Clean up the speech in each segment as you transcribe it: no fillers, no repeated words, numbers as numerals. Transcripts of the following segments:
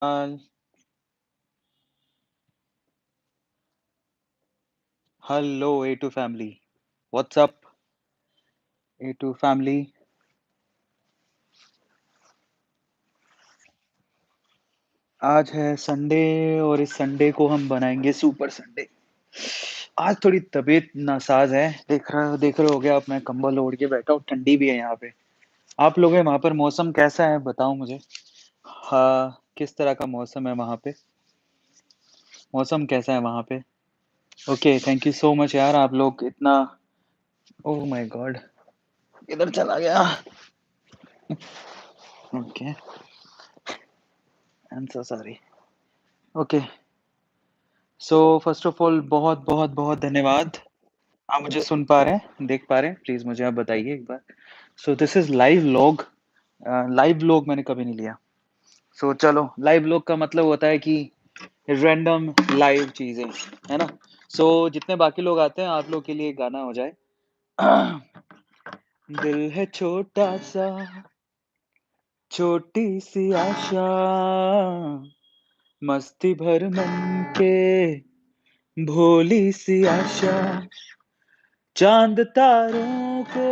Uh, Hello A2 family. What's up A2 family? आज है Sunday और इस संडे को हम बनाएंगे सुपर संडे। आज थोड़ी तबीयत नासाज है। देख रहे होगे आप, मैं कंबल ओढ़ के बैठा हूँ, ठंडी भी है यहाँ पे। आप लोग हैं वहाँ पर मौसम कैसा है बताओ मुझे। हाँ, किस तरह का मौसम है वहाँ पे? मौसम कैसा है वहाँ पे? Okay, thank you so much यार, आप लोग इतना। ओह माय गॉड, इधर चला गया। Okay, I am so sorry. Okay, so first of all बहुत बहुत बहुत धन्यवाद। आप मुझे सुन पा रहे हैं, देख पा रहे हैं? प्लीज मुझे आप बताइए एक बार। So this is live log. Live log मैंने कभी नहीं लिया। सो चलो, लाइव लॉग का मतलब होता है कि रैंडम लाइव चीजें, है ना? सो जितने बाकी लोग आते हैं, आप लोग के लिए गाना हो जाए। दिल है छोटा सा, छोटी सी आशा, मस्ती भर मन के, भोली सी आशा, चांद तारों को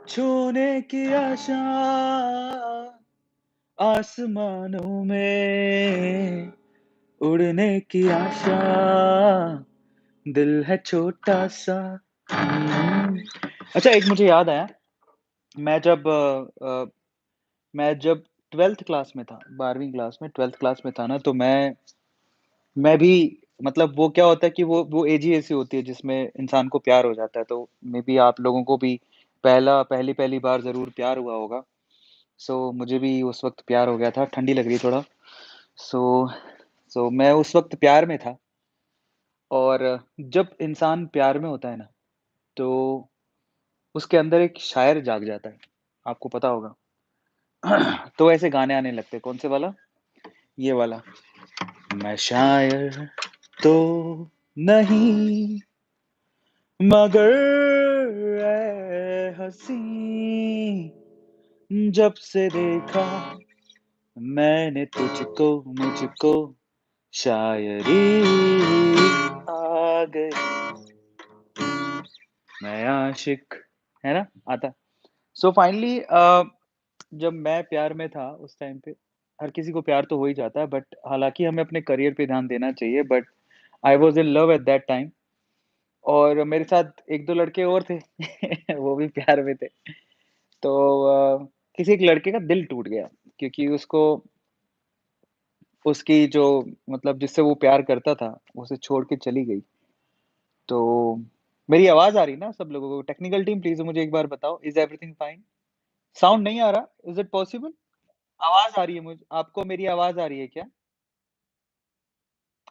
छूने की आशा, आसमानों में उड़ने की आशा, दिल है छोटा सा। हम्म। अच्छा, एक मुझे याद आया। मैं जब मैं जब 12th क्लास में था, 12वीं क्लास में, 12th क्लास में था ना, तो मैं भी, मतलब वो क्या होता है कि वो एज ही ऐसी होती है जिसमें इंसान को प्यार हो जाता है। तो मे बी आप लोगों को भी पहली पहली बार जरूर प्यार हुआ होगा। सो मुझे भी उस वक्त प्यार हो गया था। ठंडी लग रही है थोड़ा। सो सो मैं उस वक्त प्यार में था। और जब इंसान प्यार में होता है ना, तो उसके अंदर एक शायर जाग जाता है, आपको पता होगा। तो ऐसे गाने आने लगते हैं। कौन से वाला? ये वाला। मैं शायर तो नहीं, मगर ऐ हसी, जब से देखा मैंने तुझको, मुझको शायरी आ गई, मैं आशिक, है ना? आता। सो फाइनली जब मैं प्यार में था उस टाइम पे, हर किसी को प्यार तो हो ही जाता है, बट हालाँकि हमें अपने करियर पे ध्यान देना चाहिए। But I was in love at that time. और मेरे साथ 1-2 लड़के और थे। वो भी प्यार में थे। तो किसी एक लड़के का दिल टूट गया, क्योंकि उसको, उसकी जो, मतलब जिससे वो प्यार करता था, वो उसे छोड़ के चली गई। तो मेरी आवाज़ आ रही है ना सब लोगों को? टेक्निकल टीम प्लीज़ मुझे एक बार बताओ, इज़ एवरीथिंग फाइन? साउंड नहीं आ रहा? Is it possible? आवाज़ आ रही है आपको मेरी आवाज़ आ रही है क्या?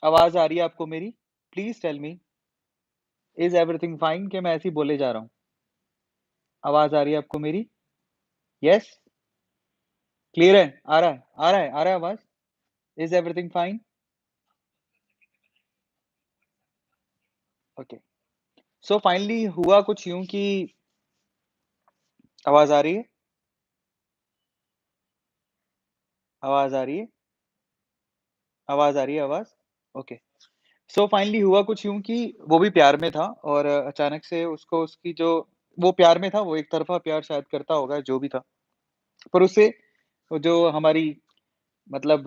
आवाज़ आ रही है आपको मेरी? Please tell me, is everything fine, कि मैं ऐसे ही बोले जा रहा हूँ? आवाज़ आ रही है आपको मेरी? येस? क्लियर है? आ रहा है? आ रहा है आवाज़? Is everything fine? Okay. So finally हुआ कुछ यूँ कि, आवाज़ आ रही है? आवाज़ आ रही है? आवाज़ आ रही है आवाज़? ओके। सो फाइनली हुआ कुछ यूँ कि वो भी प्यार में था, और अचानक से उसको उसकी जो, वो प्यार में था, वो एक तरफ़ा प्यार शायद करता होगा, जो भी था। पर उसे, वो जो हमारी, मतलब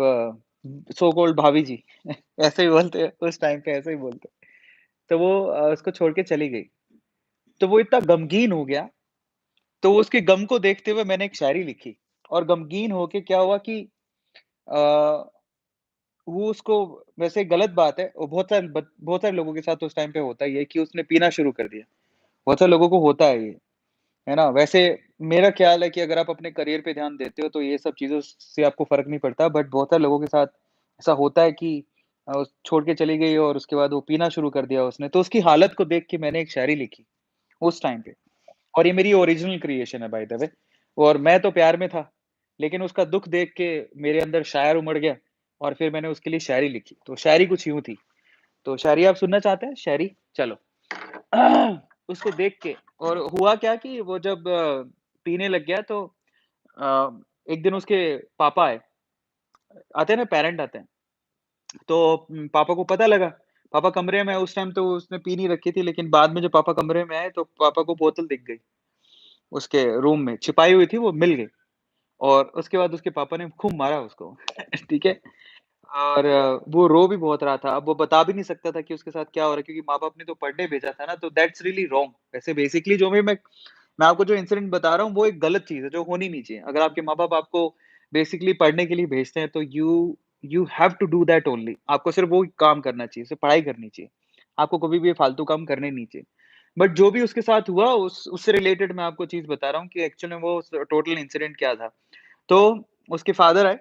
सो कॉल्ड भाभी जी, ऐसे ही बोलते हैं उस टाइम पे, ऐसे ही बोलते हैं। तो वो उसको छोड़ के चली गई। तो वो इतना गमगीन हो गया, तो उसके गम को देखते हुए मैंने एक शायरी लिखी। और गमगीन होके क्या हुआ कि अ, वो उसको, वैसे गलत बात है, वो बहुत सारे लोगों के साथ उस टाइम पे होता ही है कि उसने पीना शुरू कर दिया। बहुत सारे लोगों को होता है ये, है ना? वैसे मेरा ख़्याल है कि अगर आप अपने करियर पे ध्यान देते हो, तो ये सब चीज़ों से आपको फ़र्क नहीं पड़ता। बट बहुत सारे लोगों के साथ ऐसा होता है कि छोड़ के चली गई और उसके बाद वो पीना शुरू कर दिया उसने। तो उसकी हालत को देख के मैंने एक शायरी लिखी उस टाइम पे। और ये मेरी ओरिजिनल क्रिएशन है बाय द वे। और मैं तो प्यार में था, लेकिन उसका दुःख देख के मेरे अंदर शायर उमड़ गया, और फिर मैंने उसके लिए शायरी लिखी। तो शायरी कुछ यूँ थी। तो शायरी आप सुनना चाहते हैं? शायरी? चलो। उसको देख के, और हुआ क्या कि वो जब पीने लग गया, तो एक दिन उसके पापा आए। आते हैं ना पेरेंट आते हैं, तो पापा को पता लगा, पापा कमरे में है उस टाइम तो उसने पी नहीं रखी थी लेकिन बाद में जब पापा कमरे में आए तो पापा को बोतल दिख गई, उसके रूम में छिपाई हुई थी वो मिल गई और उसके बाद उसके पापा ने खूब मारा उसको ठीक है? और वो रो भी बहुत रहा था। अब वो बता भी नहीं सकता था कि उसके साथ क्या हो रहा है क्योंकि माँ-बाप ने तो पढ़ने भेजा था ना, तो दैट्स रियली रॉन्ग। वैसे बेसिकली जो भी मैं आपको जो इंसिडेंट बता रहा हूँ, वो एक गलत चीज़ है, जो होनी नहीं चाहिए। अगर आपके माँ-बाप आपको बेसिकली पढ़ने के लिए भेजते हैं, तो you you have to do that only. आपको सिर्फ़ वो काम करना चाहिए, सिर्फ़ पढ़ाई करनी चाहिए। आपको कभी भी ये फालतू काम करने नहीं चाहिए। बट जो भी उसके साथ हुआ, उस उससे रिलेटेड मैं आपको चीज़ बता रहा हूँ कि एक्चुअल में वो टोटल इंसिडेंट क्या था। तो उसके फादर आए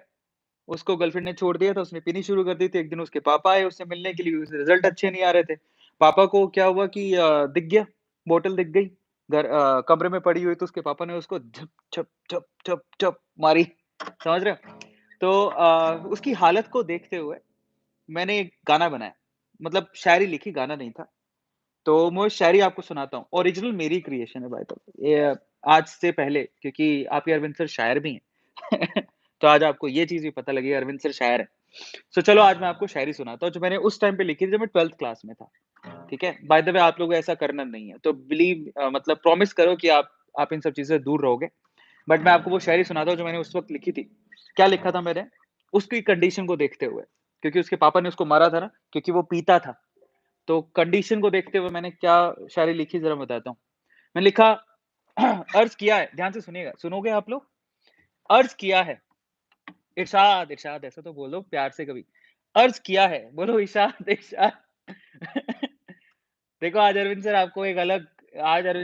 उसको गर्लफ्रेंड ने छोड़ दिया था, उसने पीनी शुरू कर दी थी। एक दिन उसके पापा आए उससे मिलने के लिए, उसके रिज़ल्ट अच्छे नहीं आ रहे थे। पापा को क्या हुआ कि दिख गया, बॉटल दिख गई, कमरे में पड़ी हुई तो उसके पापा ने उसको झप, झप, झप, झप, झप मारी, समझ रहे हो? तो उसकी हालत को देखते हुए मैंने एक गाना बनाया, मतलब शायरी लिखी, गाना नहीं था। तो मैं शायरी आपको सुनाता हूँ, ओरिजिनल मेरी क्रिएशन है बाय द वे। ये आज से पहले क्योंकि आपके अरविंद सर शायर भी हैं। तो आज आपको ये चीज़ भी पता लगी अरविंद सर शायर हैं। तो चलो आज मैं आपको शायरी सुनाता हूँ, जो मैंने उस टाइम पे लिखी थी जब मैं 12th क्लास में था, ठीक है? बाय द वे आप लोगों को ऐसा करना नहीं है, तो मतलब प्रॉमिस करो कि आप इन सब चीज़ों से दूर रहोगे। बट मैं आपको वो शायरी सुनाता हूँ जो मैंने उस वक़्त लिखी थी। क्या लिखा था मैंने? उसकी कंडीशन को देखते हुए, क्योंकि उसके पापा ने उसको मारा था ना, क्योंकि वो पीता था। तो कंडीशन को देखते हुए मैंने क्या शायरी लिखी ज़रा बताता हूँ। मैंने लिखा अर्ज़ किया है, ध्यान से सुनिएगा, सुनोगे आप लोग? अर्ज़ किया है, इरशाद, इरशाद ऐसा तो बोलो प्यार से कभी। अर्ज़ किया है, बोलो इरशाद, इरशाद। देखो आज अरविंद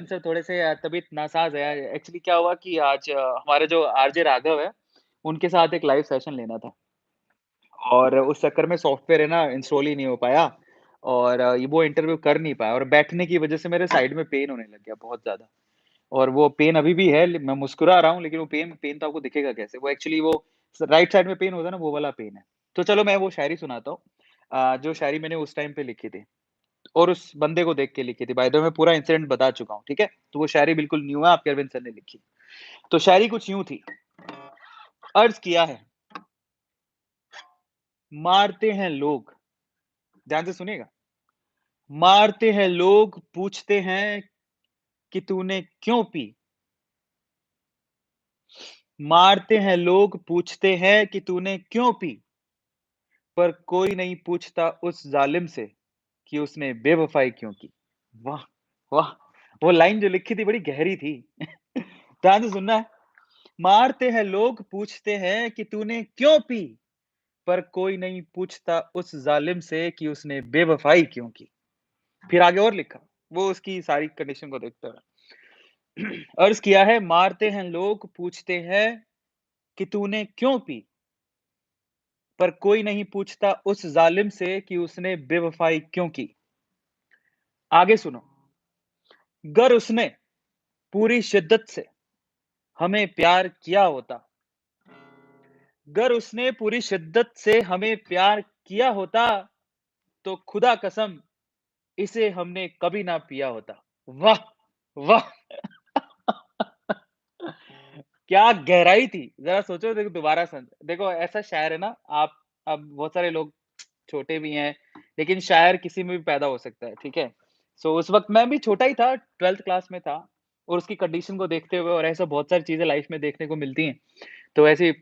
सर थोड़े से तबीयत नासाज़ है। एक्चुअली क्या हुआ कि आज हमारे जो आरजे राघव है, उनके साथ एक लाइव सेशन लेना था और उस चक्कर में सॉफ्टवेयर है ना इंस्टॉल ही नहीं हो पाया और ये वो इंटरव्यू कर नहीं पाया और बैठने की वज़ह से मेरे साइड में पेन होने लग गया बहुत ज़्यादा। और वो पेन अभी भी है, मैं मुस्कुरा रहा हूँ लेकिन वो पेन पेन तो आपको दिखेगा कैसे? वो एक्चुअली वो राइट साइड में पेन होता है ना, वो वाला पेन है। तो चलो मैं वो शायरी सुनाता हूँ जो शायरी मैंने उस टाइम पे लिखी थी और उस बंदे को देख के लिखी थी। बाय द वे मैं पूरा इंसिडेंट बता चुका हूँ, ठीक है? तो वो शायरी बिल्कुल न्यू है, आपके अरविंद सर ने लिखी। तो शायरी कुछ यूँ थी, अर्ज़ किया है, मारते हैं लोग, ध्यान से सुनिएगा, मारते हैं लोग, पूछते हैं कि तूने क्यों पी? मारते हैं लोग, पूछते हैं कि तूने क्यों पी? पर कोई नहीं पूछता उस ज़ालिम से कि उसने बेवफ़ाई क्यों की। वाह! वाह! वो लाइन जो लिखी थी बड़ी गहरी थी। ध्यान से सुनना है। मारते हैं लोग, पूछते हैं कि तूने क्यों पी? पर कोई नहीं पूछता उस ज़ालिम से कि उसने बेवफ़ाई क्यों की। फिर आगे और लिखा, वो उसकी सारी कंडीशन को देखते हुए। अर्ज़ किया है, मारते हैं लोग, पूछते हैं कि तूने क्यों पी? पर कोई नहीं पूछता उस ज़ालिम से कि उसने बेवफ़ाई क्यों की। आगे सुनो, गर उसने पूरी शिद्दत से हमें प्यार किया होता, गर उसने पूरी शिद्दत से हमें प्यार किया होता, तो खुदा कसम इसे हमने कभी ना पिया होता। वाह! वाह! क्या गहराई थी! ज़रा सोचो देखो दोबारा देखो ऐसा शायर है ना आप अब बहुत सारे लोग छोटे भी हैं, लेकिन शायर किसी में भी पैदा हो सकता है, ठीक है? सो उस वक़्त मैं भी छोटा ही था, 12th क्लास में था और उसकी कंडीशन को देखते हुए और ऐसा बहुत सारी चीज़ें लाइफ़ में देखने को मिलती हैं। तो ऐसे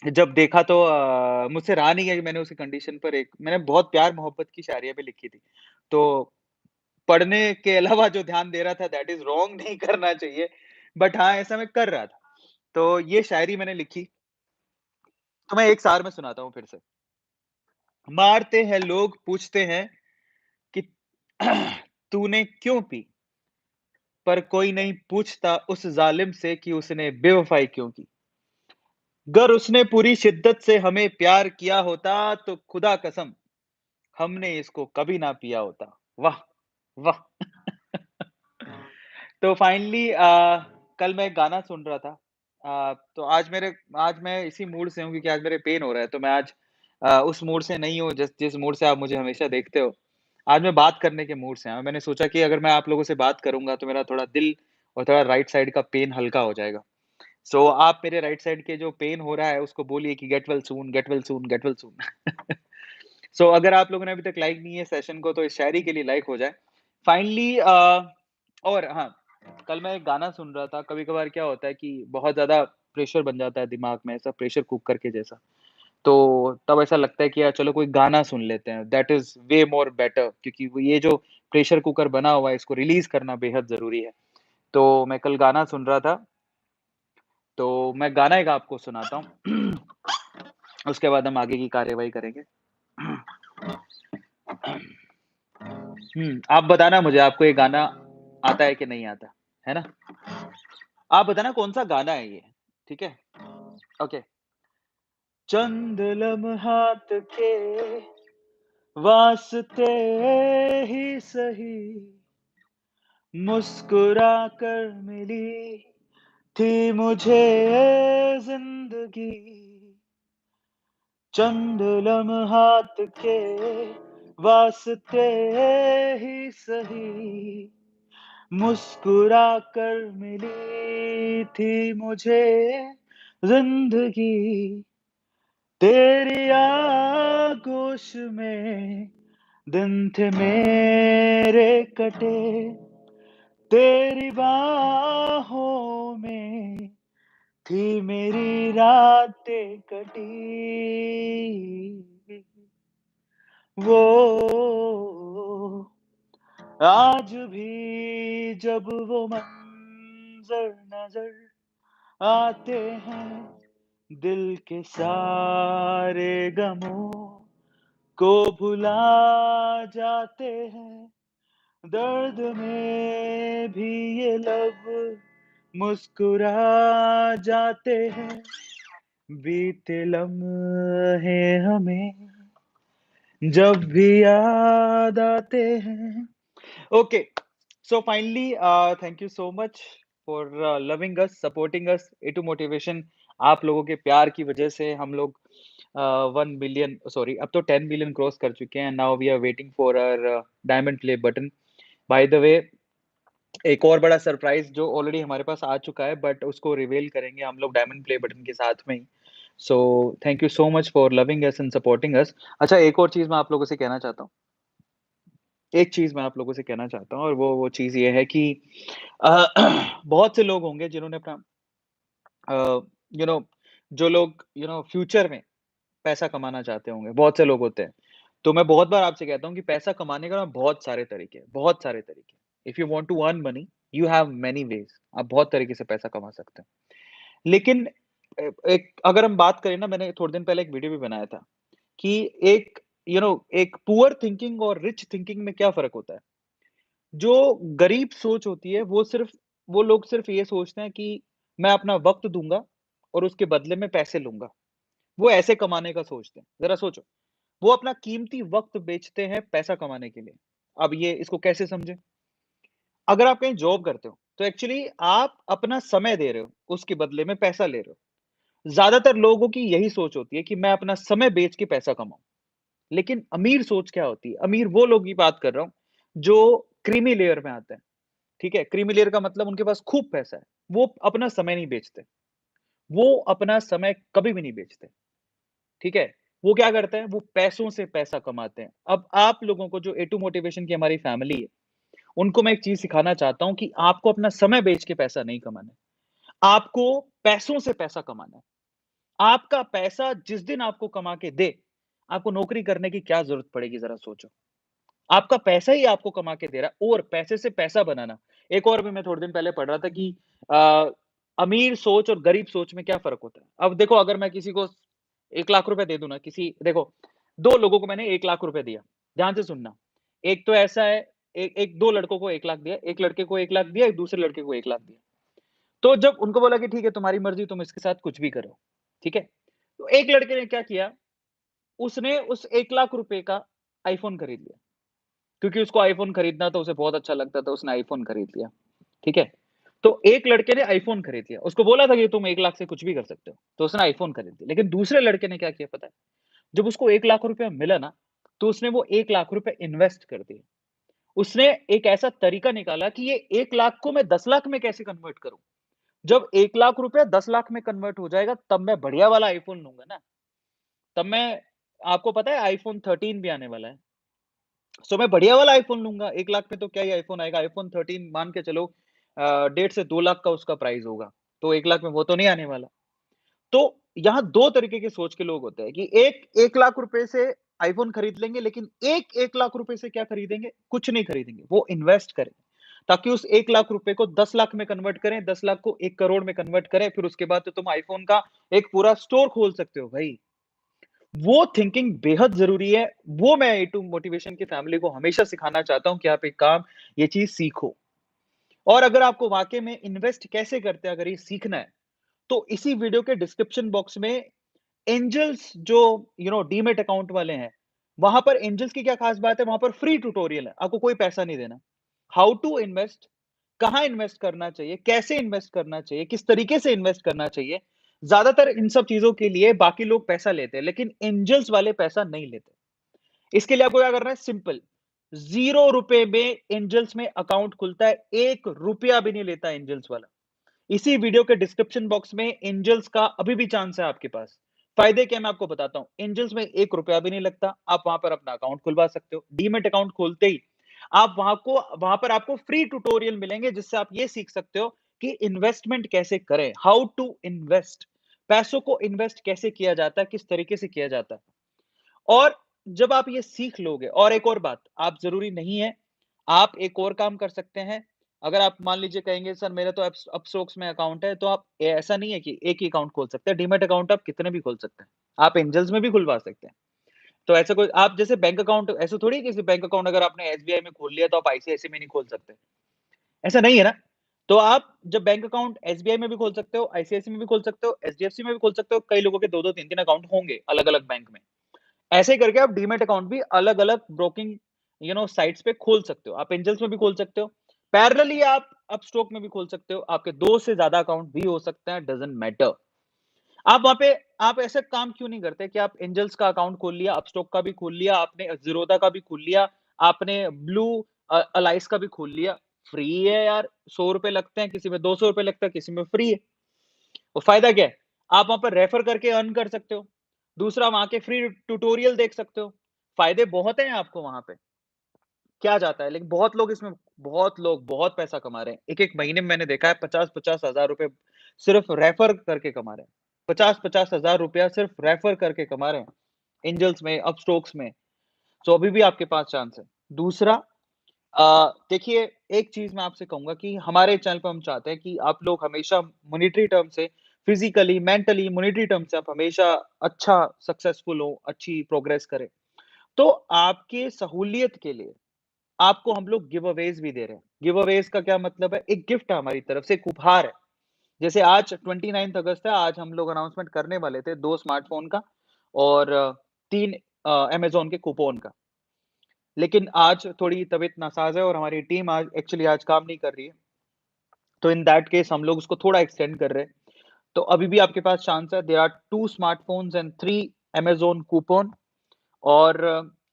जब देखा तो मुझसे रहा नहीं गया कि मैंने उसकी कंडीशन पर एक मैंने बहुत प्यार-मोहब्बत की शायरियाँ भी लिखी थी। तो पढ़ने के अलावा जो ध्यान दे रहा था दैट इज़ रॉन्ग नहीं करना चाहिए, बट हाँ, ऐसा मैं कर रहा था। तो ये शायरी मैंने लिखी, तो मैं एक सार में सुनाता हूँ फिर से। मारते हैं लोग, पूछते हैं कि तूने क्यों पी? पर कोई नहीं पूछता उस ज़ालिम से कि उसने बेवफ़ाई क्यों की। गर उसने पूरी शिद्दत से हमें प्यार किया होता, तो खुदा कसम हमने इसको कभी ना पिया होता। वाह! वाह! तो फाइनली कल मैं एक गाना सुन रहा था। तो आज मैं इसी मूड से हूँ क्योंकि आज मेरे पेन हो रहा है, तो मैं आज उस मूड से नहीं हूँ जिस जिस मूड से आप मुझे हमेशा देखते हो। आज मैं बात करने के मूड से आया हूँ। मैंने सोचा कि अगर मैं आप लोगों से बात करूँगा तो मेरा थोड़ा दिल और थोड़ा राइट साइड का पेन हल्का हो जाएगा। सो आप मेरे राइट साइड के जो पेन हो रहा है उसको बोलिए कि get well soon, get well soon, get well soon. So अगर आप लोगों ने अभी तक लाइक नहीं है सेशन को तो इस शायरी के लिए लाइक हो जाए। फाइनली और हाँ, कल मैं एक गाना सुन रहा था, कभी-कभार क्या होता है कि बहुत ज़्यादा प्रेशर बन जाता है दिमाग में, ऐसा प्रेशर कुकर के जैसा। तो तब ऐसा लगता है कि यार चलो कोई गाना सुन लेते हैं, that is way more better क्योंकि वो ये जो प्रेशर कुकर बना हुआ है इसको रिलीज़ करना बेहद ज़रूरी है। तो मैं कल गाना सुन रहा था, तो मैं गाना एक आपको सुनाता हूँ। उसके बाद हम आगे की कार्यवाही करेंगे। आप बताना मुझे आपको ये गाना आता है कि नहीं आता, है ना? आप बताना कौन-सा गाना है ये, ठीक है? ओके। चंद लम्हात के वास्ते ही सही मुस्कुरा कर मिली थी मुझे ज़िंदगी। चंद लम्हात के वास्ते ही सही मुस्कुरा कर मिली थी मुझे ज़िंदगी। तेरी आगोश में दिन थे मेरे कटे, तेरी बाहों में थी मेरी रातें कटी। वो आज भी जब वो मंज़र नज़र आते हैं, दिल के सारे गमों को भुला जाते हैं। दर्द में भी ये लब मुस्कुरा जाते हैं। बीते लम्हे हमें जब भी याद आते हैं। Okay, so finally thank you so much for loving us, supporting us. A to motivation आप लोगों के प्यार की वजह से हम लोग 1 बिलियन सॉरी अब तो 10 बिलियन क्रॉस कर चुके हैं। Now we are waiting for our diamond play button. By the way एक और बड़ा सरप्राइज़ जो ऑलरेडी हमारे पास आ चुका है बट उसको रिवील करेंगे हम लोग डायमंड प्ले बटन के साथ में ही। So thank you so much for loving us and supporting us. अच्छा एक और चीज़ मैं आप लोगों से कहना चाहता हूँ। एक चीज़ मैं आप लोगों से कहना चाहता हूँ और वो चीज़ ये है कि अ, बहुत से लोग होंगे जिन्होंने अपना अ, यू नो जो लोग फ्यूचर में पैसा कमाना चाहते होंगे, बहुत से लोग होते हैं। तो मैं बहुत बार आपसे कहता हूँ कि पैसा कमाने का ना बहुत सारे तरीके हैं, बहुत सारे तरीके हैं। If you want to earn money, you have many ways आप बहुत तरीके से पैसा कमा सकते हैं। लेकिन एक अगर हम बात करें ना मैंने थोड़े दिन पहले एक वीडियो भी बनाया था कि एक एक पुअर थिंकिंग और रिच थिंकिंग में क्या फ़र्क होता है? जो गरीब सोच होती है वो लोग सिर्फ़ ये सोचते हैं कि मैं अपना वक़्त दूँगा और उसके बदले में पैसे लूँगा। वो ऐसे कमाने का सोचते हैं। ज़रा सोचो, वो अपना कीमती वक़्त बेचते हैं पैसा कमाने के लिए। अब ये इसको कैसे समझें? अगर आप कहीं जॉब करते हो, तो एक्चुअली आप अपना समय दे रहे हो, उसके बदले में पैसा ले रहे हो। ज़्यादातर लोगों की यही सोच होती है कि मैं अपना समय बेच के पैसा कमाऊँ। लेकिन अमीर सोच क्या होती है? अमीर वो लोग की बात कर रहा हूँ, जो क्रीमी लेयर में आते हैं, ठीक है? क्रीमी लेयर का मतलब उनके पास खूब पैसा है। वो अपना समय नहीं बेचते। वो अपना समय कभी भी नहीं बेचते, ठीक है? वो क्या करते हैं? वो पैसों से पैसा कमाते हैं। अब आप लोगों को जो ए टू मोटिवेशन की हमारी फैमिली है, उनको मैं एक चीज़ सिखाना चाहता हूँ कि आपको अपना समय बेच के पैसा नहीं कमाना है। आपको पैसों से पैसा कमाना है। आपका पैसा जिस दिन आपको कमा के दे, आपको नौकरी करने की क्या ज़रूरत पड़ेगी ज़रा सोचो। आपका पैसा ही आपको कमा के दे रहा है और पैसे से पैसा बनाना। एक और भी मैं थोड़े दिन पहले पढ़ रहा था कि अ, अमीर सोच और गरीब सोच में क्या फ़र्क होता है। अब देखो अगर मैं किसी को 1 लाख रुपए दे दूँ ना किसी देखो 2 लोगों को मैंने 1 लाख रुपए दिया। ध्यान से सुनना। एक तो ऐसा है एक एक 2 लड़कों को 1 लाख दिया, एक लड़के को 1 लाख दिया, एक दूसरे लड़के को 1 लाख दिया। तो जब उनको बोला कि ठीक है तुम्हारी मर्ज़ी तुम इसके साथ कुछ भी करो, ठीक है? तो एक लड़के ने क्या किया, उसने उस 1 लाख रुपए का आईफ़ोन खरीद लिया। क्योंकि उसको आईफ़ोन खरीदना तो उसे बहुत अच्छा लगता था, उसने आईफ़ोन खरीद लिया, ठीक है? तो एक लड़के ने आईफ़ोन खरीद लिया, उसको बोला था कि तुम 1 लाख से कुछ भी कर सकते हो, तो उसने आईफ़ोन खरीद लिया। लेकिन दूसरे लड़के ने क्या किया पता है? जब उसको 1 लाख रुपया मिला ना, तो उसने वो 1 लाख रुपए इन्वेस्ट कर दिए। उसने एक ऐसा तरीका निकाला कि ये 1 लाख को मैं 10 लाख में कैसे कन्वर्ट करूँ? जब 1 लाख रुपया 10 लाख में कन्वर्ट हो जाएगा, तब मैं बढ़िया वाला आईफ़ोन लूँगा ना। तब मैं आपको पता है आईफ़ोन 13 भी आने वाला है। सो मैं बढ़िया वाला आईफ़ोन लूँगा, 1 लाख में तो क्या ही आईफ़ोन आएगा, आईफ़ोन 13 मान के चलो 1.5 से 2 लाख का उसका प्राइस होगा, तो 1 लाख में वो तो नहीं आने वाला। तो यहाँ 2 तरीके के सोच के लोग होते हैं कि एक 1 लाख रुपए से आईफ़ोन खरीद लेंगे, लेकिन 1 लाख रुपए से क्या खरीदेंगे? कुछ नहीं खरीदेंगे, वो इन्वेस्ट करें, ताकि उस 1 लाख रुपए को 10 लाख में कन्वर्ट करें, 10 लाख को 1 करोड़ में कन्वर्ट करें, फिर उसके बाद तो तुम आईफ़ोन का एक पूरा स्टोर खोल सकते हो भाई। वो थिंकिंग बेहद ज़रूरी है, वो मैं ए टू मोटिवेशन की फैमिली को हमेशा सिखाना चाहता हूँ कि आप एक काम ये चीज़ सीखो। और अगर आपको वाक़ई में इन्वेस्ट कैसे करते हैं अगर ये सीखना है, तो इसी वीडियो के डिस्क्रिप्शन बॉक्स में एंजल्स जो डीमैट अकाउंट वाले हैं, वहाँ पर एंजल्स की क्या ख़ास बात है, वहाँ पर फ्री ट्यूटोरियल है, आपको कोई पैसा नहीं देना। हाउ टू इन्वेस्ट, कहाँ इन्वेस्ट करना चाहिए, कैसे इन्वेस्ट करना चाहिए, किस तरीके से इन्वेस्ट करना चाहिए। ज़्यादातर इन सब चीज़ों के लिए बाकी लोग पैसा लेते हैं, लेकिन एंजल्स वाले पैसा नहीं लेते। इसके लिए आपको क्या करना है, सिंपल, ₹0 में एंजल्स में अकाउंट खुलता है, ₹1 भी नहीं लेता एंजल्स वाला। इसी वीडियो के डिस्क्रिप्शन बॉक्स में एंजल्स का अभी भी चांस है आपके पास। फायदे क्या मैं आपको बताता हूँ। एंजल्स में ₹1 भी नहीं लगता। आप वहां पर अपना अकाउंट खुलवा सकते हो। डीमैट अकाउंट खोलते ही आप वहां पर आपको फ्री ट्यूटोरियल मिलेंगे जिससे आप ये सीख सकते हो कि इन्वेस्टमेंट कैसे करें, हाउ टू इन्वेस्ट, पैसों को इन्वेस्ट कैसे किया जाता है, किस तरीके से किया जाता है। और जब आप ये सीख लोगे, और एक और बात, आप ज़रूरी नहीं है, आप एक और काम कर सकते हैं। अगर आप मान लीजिए कहेंगे सर मेरा तो अपस्टॉक्स में अकाउंट है, तो आप ऐसा नहीं है कि एक ही अकाउंट खोल सकते हैं, डीमैट अकाउंट आप कितने भी खोल सकते हैं। आप एंजल्स में भी खुलवा सकते हैं। तो ऐसा कोई आप जैसे बैंक अकाउंट ऐसा थोड़ी है कि बैंक अकाउंट अगर आपने एसबीआई में खोल लिया तो आप आईसीआईसीआई में नहीं खोल सकते। ऐसा नहीं है ना? तो आप जब बैंक अकाउंट एसबीआई में भी खोल सकते हो, आईसीआईसीआई में भी खोल सकते हो, एचडीएफसी में भी खोल सकते हो, कई लोगों के 2-2 3-3 अकाउंट होंगे अलग-अलग बैंक में। ऐसे ही करके आप डीमैट अकाउंट भी अलग-अलग ब्रोकिंग साइट्स पे खोल सकते हो। आप एंजल्स में भी खोल सकते हो। पैरेलली आप अपस्टॉक में भी खोल सकते हो। आपके 2 से ज़्यादा अकाउंट भी हो सकते हैं, डज़न्ट मैटर। आप वहाँ पे आप ऐसा काम क्यों नहीं करते कि आप एंजल्स का अकाउंट खोल लिया, अपस्टॉक का भी खोल लिया, आपने ज़ीरोधा का भी खोल लिया, आपने ब्लू अलाइस का भी खोल लिया। फ्री है यार, ₹100 लगते हैं, किसी में ₹200 लगता है, किसी में फ्री है। वो फ़ायदा क्या है? आप वहाँ पर रेफर करके अर्न कर सकते हो। दूसरा वहाँ के फ्री ट्यूटोरियल देख सकते हो। फ़ायदे बहुत हैं आपको वहाँ पे। क्या जाता है लेकिन बहुत लोग इसमें बहुत लोग बहुत पैसा कमा रहे हैं। एक-एक महीने में मैंने देखा है 50-50 हज़ार रुपए सिर्फ़ रेफर करके कमा रहे हैं। 50-50 हज़ार रुपया सिर्फ़ रेफर करके कमा रहे हैं। एंजल्स में, अपस्टॉक्स में। सो अभी भी आपके पास चांस है। दूसरा देखिए एक चीज़ मैं आपसे कहूँगा कि हमारे चैनल पे हम चाहते हैं कि आप लोग हमेशा मॉनेटरी टर्म से फिज़िकली, मेंटली, मॉनेटरी टर्म से आप हमेशा अच्छा सक्सेसफुल हो, अच्छी प्रोग्रेस करें। तो आपके सहूलियत के लिए आपको हम लोग गिव अवेज़ भी दे रहे हैं। गिव अवेज़ का क्या मतलब है? एक गिफ्ट है हमारी तरफ से, एक उपहार है। जैसे आज 29 अगस्त है, आज हम लोग अनाउंसमेंट करने वाले थे 2 स्मार्टफ़ोन का और 3 अमेज़न के कूपन का। लेकिन आज थोड़ी तबीयत नासाज़ है और हमारी टीम आज एक्चुअली आज काम नहीं कर रही है। तो इन दैट केस हम लोग उसको थोड़ा एक्सटेंड कर रहे हैं। तो अभी भी आपके पास चांस है। There are 2 smartphones and 3 Amazon coupon और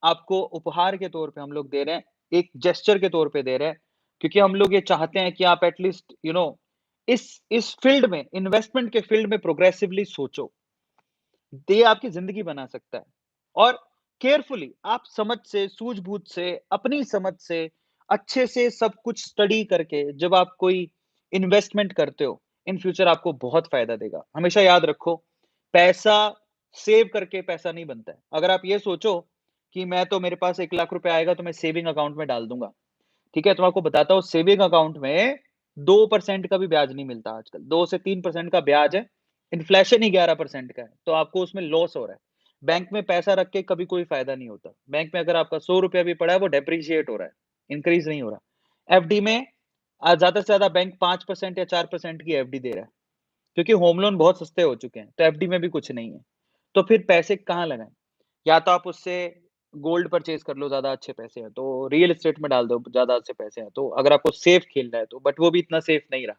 आपको उपहार के तौर पे हम लोग दे रहे हैं, एक जेस्चर के तौर पे दे रहे हैं, क्योंकि हम लोग ये चाहते हैं कि आप एट लीस्ट इस फ़ील्ड में, इन्वेस्टमेंट के फ़ील्ड में प्रोग्रेसिवली सोचो। ये आपकी ज़िंदगी बना सकता है और केयरफुली आप समझ से, सूझबूझ से, अपनी समझ से, अच्छे से सब कुछ स्टडी करके जब आप कोई इन्वेस्टमेंट करते हो, इन फ्यूचर आपको बहुत फ़ायदा देगा। हमेशा याद रखो, पैसा सेव करके पैसा नहीं बनता है। अगर आप ये सोचो कि मैं तो मेरे पास 1 लाख रुपए आएगा तो मैं सेविंग अकाउंट में डाल दूँगा, ठीक है? तो मैं आपको बताता हूँ सेविंग अकाउंट में 2% का भी ब्याज नहीं मिलता आजकल, 2 से 3% का ब्याज है, इन्फ्लेशन ही 11% का है, तो आपको उसमें लॉस हो रहा है। बैंक में पैसा रख के कभी कोई फ़ायदा नहीं होता। बैंक में अगर आपका ₹100 भी पड़ा है, वो डेप्रिशिएट हो रहा है, इंक्रीज़ नहीं हो रहा। एफडी में ज़्यादा से ज़्यादा बैंक 5% या 4% की एफडी दे रहा है, क्योंकि होम लोन बहुत सस्ते हो चुके हैं, तो एफडी में भी कुछ नहीं है। तो फिर पैसे कहाँ लगाएँ? या तो आप उससे गोल्ड परचेज़ कर लो, ज़्यादा अच्छे पैसे हैं, तो रियल एस्टेट में डाल दो, ज़्यादा अच्छे पैसे हैं, तो अगर आपको सेफ खेलना है तो, बट वो भी इतना सेफ नहीं रहा,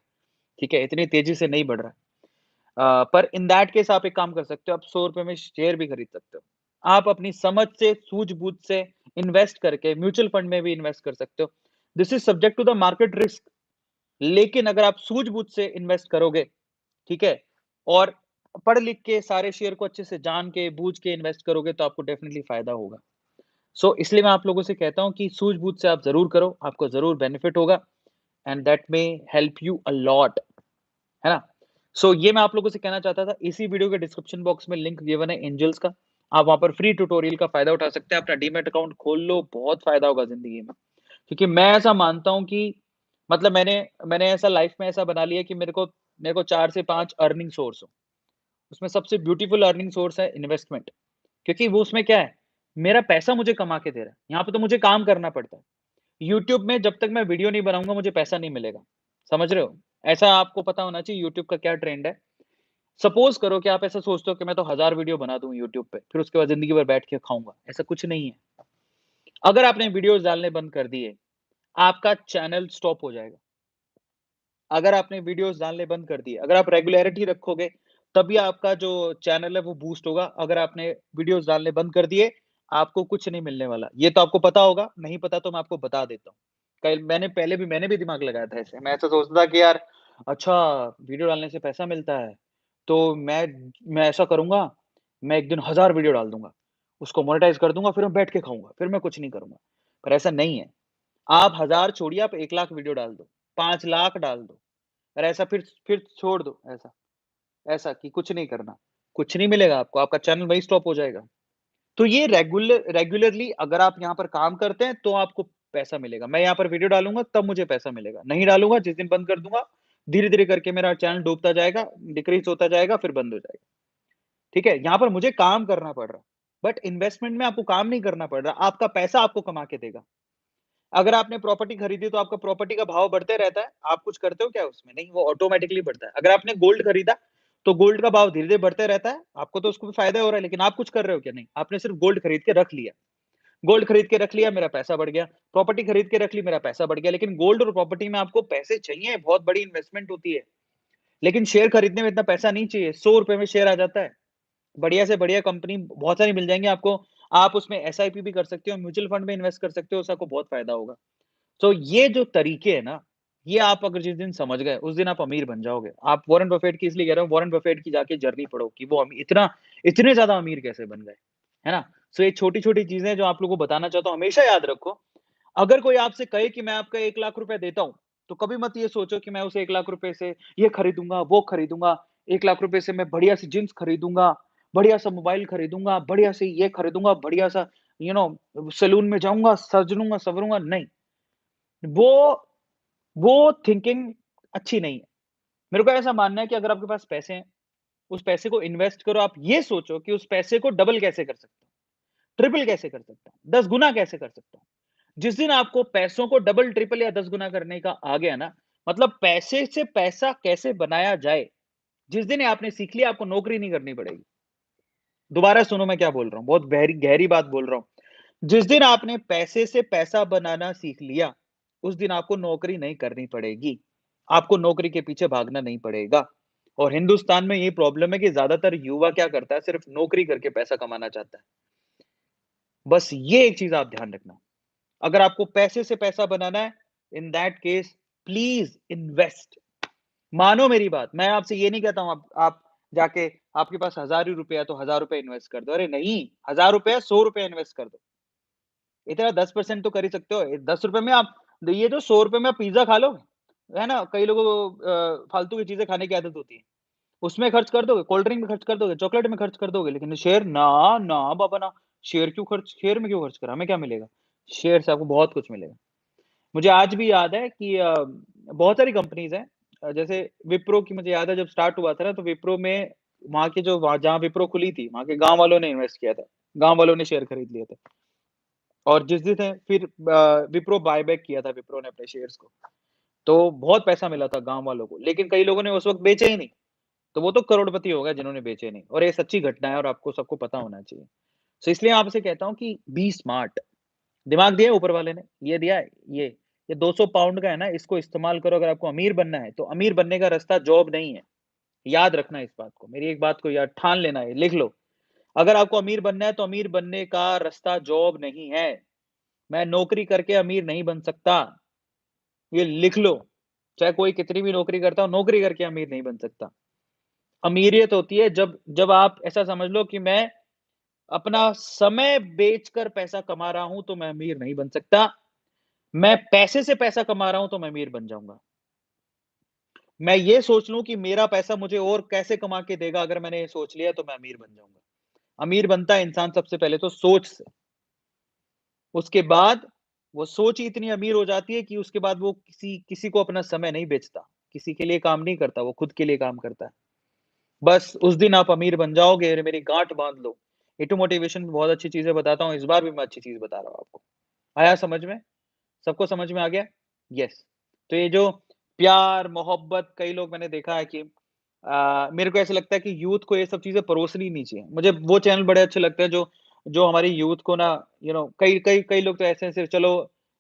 ठीक है? इतनी तेज़ी से नहीं बढ़ रहा है। पर इन दैट केस आप एक काम कर सकते हो, आप ₹100 में शेयर भी खरीद सकते हो। आप अपनी समझ से, सूझबूझ से इन्वेस्ट करके म्यूचुअल फंड में भी इन्वेस्ट कर सकते हो। This is subject to the market risk. लेकिन अगर आप सूझबूझ से इन्वेस्ट करोगे, ठीक है? और पढ़ लिख के सारे शेयर को अच्छे से जान के, बूझ के इन्वेस्ट करोगे तो आपको डेफिनिटली फ़ायदा होगा। इसलिए मैं आप लोगों से कहता हूँ कि सूझबूझ से आप ज़रूर करो, आपको ज़रूर बेनिफिट होगा and that may help you a lot, है ना? ये मैं आप लोगों से कहना चाहता था। इसी वीडियो के डिस्क्रिप्शन बॉक्स में लिंक गिवन है एंजल्स का। आप वहाँ पर फ्री ट्यूटोरियल का फ़ायदा उठा सकते हैं, अपना डीमैट अकाउंट खोल लो, बहुत फ़ायदा होगा ज़िंदगी में। क्योंकि मैं ऐसा मानता हूँ कि मतलब मैंने मैंने ऐसा लाइफ़ में ऐसा बना लिया कि मेरे को 4 से 5 अर्निंग सोर्स हो। उसमें सबसे ब्यूटीफुल अर्निंग सोर्स है इन्वेस्टमेंट, क्योंकि वो उसमें क्या है, मेरा पैसा मुझे कमा के दे रहा है। यहाँ पे तो मुझे काम करना पड़ता है। यूट्यूब में जब तक मैं वीडियो नहीं बनाऊँगा, मुझे पैसा नहीं मिलेगा। समझ रहे हो? ऐसा आपको पता होना चाहिए यूट्यूब का क्या ट्रेंड है। सपोज़ करो कि आप ऐसा सोचते हो कि मैं तो 1000 वीडियो बना दूँ यूट्यूब पे, फिर उसके बाद ज़िंदगी भर बैठ के खाऊँगा। ऐसा कुछ नहीं है। अगर आपने वीडियोज़ डालने बंद कर दिए, आपका चैनल स्टॉप हो जाएगा। अगर आपने वीडियोज़ डालने बंद कर दिए, अगर आप रेगुलैरिटी रखोगे, तभी आपका जो चैनल है वो बूस्ट होगा। अगर आपने वीडियोज़ डालने बंद कर दिए, आपको कुछ नहीं मिलने वाला। ये तो आपको पता होगा, नहीं पता तो मैं आपको बता देता हूँ। कल मैंने भी दिमाग लगाया था ऐसे। मैं ऐसा सोचता था कि यार अच्छा वीडियो डालने से पैसा मिलता है, तो मैं ऐसा करूँगा, मैं एक दिन 1000 वीडियो डाल दूँगा, उसको मोनेटाइज़ कर दूँगा, फिर मैं बैठ के खाऊँगा, फिर मैं कुछ नहीं करूँगा। पर ऐसा नहीं है। आप 1000 छोड़िए, आप 1 लाख वीडियो डाल दो, 5 लाख डाल दो। और ऐसा फिर छोड़ दो ऐसा, ऐसा कि कुछ नहीं करना, कुछ नहीं मिलेगा आपको, आपका चैनल वहीं स्टॉप हो जाएगा। तो ये रेगुलरली अगर आप यहाँ पर काम करते हैं, तो आपको पैसा मिलेगा। मैं यहाँ पर वीडियो डालूँगा, तब मुझे पैसा मिलेगा। नहीं डालूँगा, जिस दिन बंद कर दूँगा, धीरे-धीरे करके मेरा चैनल डूबता जाएगा, डिक्रीज़ होता जाएगा, फिर बंद हो जाएगा। ठीक है? यहाँ पर मुझे काम करना पड़ रहा है, बट इन्वेस्टमेंट में आपको काम नहीं करना पड़ रहा, आपका पैसा आपको कमा के देगा। अगर आपने प्रॉपर्टी खरीदी तो आपका प्रॉपर्टी का भाव बढ़ते रहता है। आप कुछ करते हो क्या उसमें? नहीं, वो ऑटोमैटिकली बढ़ता है। अगर आपने गोल्ड खरीदा, तो गोल्ड का भाव धीरे-धीरे बढ़ते रहता है। आपको तो उसको फ़ायदा हो रहा है, लेकिन आप कुछ कर रहे हो क्या? नहीं। आपने सिर्फ़ गोल्ड खरीद के रख लिया। गोल्ड खरीद के रख लिया, मेरा पैसा बढ़ गया। प्रॉपर्टी खरीद के रख ली, मेरा पैसा बढ़ गया। लेकिन गोल्ड और प्रॉपर्टी में आपको पैसे चाहिए, बहुत बड़ी इन्वेस्टमेंट होती है। लेकिन शेयर खरीदने में इतना पैसा नहीं चाहिए। ₹100 में शेयर आ जाता है। बढ़िया से बढ़िया कंपनी बहुत सारी मिल जाएँगी आपको। आप उसमें एसआईपी भी कर सकते हो, म्यूचुअल फंड में इन्वेस्ट कर सकते हो, उससे आपको बहुत फ़ायदा होगा। ये जो तरीके हैं ना, ये आप अगर जिस दिन समझ गए, उस दिन आप अमीर बन जाओगे। आप वॉरेन बफेट की इसलिए कह रहा हूँ, वॉरेन बफेट की जाके जर्नी पढ़ो कि वो इतने ज़्यादा अमीर कैसे बन गए, है ना? ये छोटी-छोटी चीज़ें जो आप लोगों को बताना चाहता हूँ, हमेशा याद रखो। अगर कोई आपसे कहे कि मैं आपका 1 लाख रुपए देता हूँ, तो कभी मत ये सोचो कि मैं उस 1 लाख रुपए से ये खरीदूँगा, वो खरीदूँगा। 1 लाख रुपए से मैं बढ़िया सी जीन्स खरीदूँगा, बढ़िया-सा मोबाइल खरीदूँगा, बढ़िया से ये खरीदूँगा, बढ़िया-सा सैलून में जाऊँगा, सजरूँगा-संवरूँगा, नहीं। वो वो थिंकिंग अच्छी नहीं है। मेरे को ऐसा मानना है कि अगर आपके पास पैसे हैं, उस पैसे को इन्वेस्ट करो। आप ये सोचो कि उस पैसे को डबल कैसे कर सकता हूँ, ट्रिपल कैसे कर सकता हूँ, 10 गुना कैसे कर सकता हूँ। जिस दिन आपको पैसों को डबल, ट्रिपल या 10 गुना करने का आ गया ना, मतलब पैसे से पैसा कैसे बनाया जाए, जिस दिन ये आपने सीख लिया, आपको नौकरी नहीं करनी पड़ेगी। दोबारा सुनो मैं क्या बोल रहा हूँ, बहुत गहरी गहरी बात बोल रहा हूँ। जिस दिन आपने पैसे से पैसा बनाना सीख लिया, उस दिन आपको नौकरी नहीं करनी पड़ेगी। आपको नौकरी के पीछे भागना नहीं पड़ेगा। और हिंदुस्तान में ये प्रॉब्लम है कि ज़्यादातर युवा क्या करता है, सिर्फ नौकरी करके पैसा कमाना चाहता है। बस ये एक चीज़ आप ध्यान रखना। अगर आपको पैसे से पैसा बनाना है, in that case please invest. मानो मेरी बात, मैं आपसे ये नहीं कहता हूँ आप जाके आपके पास ₹1000 ही रुपए है तो ₹1000 इन्वेस्ट कर दो। अरे नहीं, ₹1000 ₹100 इन्वेस्ट कर दो। इतना 10% तो कर ही सकते हो। ₹10 में आप ये जो ₹100 में आप पिज़्ज़ा खा लो, है ना? कई लोगों को फालतू की चीज़ें खाने की आदत होती है। उसमें खर्च कर दोगे, कोल्ड ड्रिंक में खर्च कर दोगे, चॉकलेट में खर्च कर दोगे, लेकिन शेयर ना, ना बाबा ना। शेयर में क्यों खर्च करा? हमें क्या मिलेगा? शेयर से आपको बहुत कुछ मिलेगा। मुझे आज भी याद है कि बहुत सारी कंपनीज़ हैं जैसे विप्रो की मुझे याद है जब स्टार्ट हुआ था ना, तो विप्रो में वहाँ जहाँ विप्रो खुली थी, वहाँ के गाँव वालों ने इन्वेस्ट किया था। गाँव वालों ने शेयर खरीद लिए थे। और जिस दिन है फिर विप्रो बायबैक किया था विप्रो ने अपने शेयर्स को। तो बहुत पैसा मिला था गाँव वालों को, लेकिन कई लोगों ने उस वक़्त बेचे ही नहीं। तो वो तो करोड़पति हो गए जिन्होंने बेचे नहीं और ये सच्ची घटना है और आपको सबको पता होना चाहिए। इसलिए आपसे कहता हूँ कि बी स्मार्ट। दिमाग दिया है ऊपर वाले ने, ये दिया है, ये 200 पाउंड का है ना, इसको इस्तेमाल करो अगर आपको अमीर बनना है, तो अमीर बनने का रास्ता जॉब नहीं है। याद रखना इस बात को, मेरी एक बात को याद ठान लेना है, लिख लो। अगर आपको अमीर बनना है, तो अमीर बनने का रास्ता जॉब नहीं है। मैं नौकरी करके अमीर नहीं बन सकता, ये लिख लो। चाहे कोई कितनी भी नौकरी करता हो, नौकरी करके अमीर नहीं बन सकता। अमीरियत होती है जब जब आप ऐसा समझ लो कि मैं अपना समय बेचकर पैसा कमा रहा हूँ, तो मैं अमीर नहीं बन सकता। मैं पैसे से पैसा कमा रहा हूँ, तो मैं अमीर बन जाऊँगा। मैं ये सोच लूँ कि मेरा पैसा मुझे और कैसे कमा के देगा, अगर मैंने ये सोच लिया, तो मैं अमीर बन जाऊँगा। अमीर बनता है इंसान सबसे पहले तो सोच से, उसके बाद वो सोच ही इतनी अमीर हो जाती है कि उसके बाद वो किसी किसी को अपना समय नहीं बेचता, किसी के लिए काम नहीं करता, वो खुद के लिए काम करता है। बस उस दिन आप अमीर बन जाओगे और मेरी गाँठ बाँध लो। ये तो मोटिवेशन में बहुत अच्छी चीज़ें बताता हूँ, इस बार भी मैं अच्छी चीज़ बता रहा हूँ आपको। आया समझ में? सबको समझ में आ गया? यस। तो ये जो प्यार, मोहब्बत कई लोग मैंने देखा है कि मेरे को ऐसा लगता है कि यूथ को ये सब चीज़ें परोसनी नहीं चाहिए। मुझे वो चैनल बड़े अच्छे लगते हैं जो जो हमारी यूथ को ना कई कई कई लोग तो ऐसे-ऐसे चलो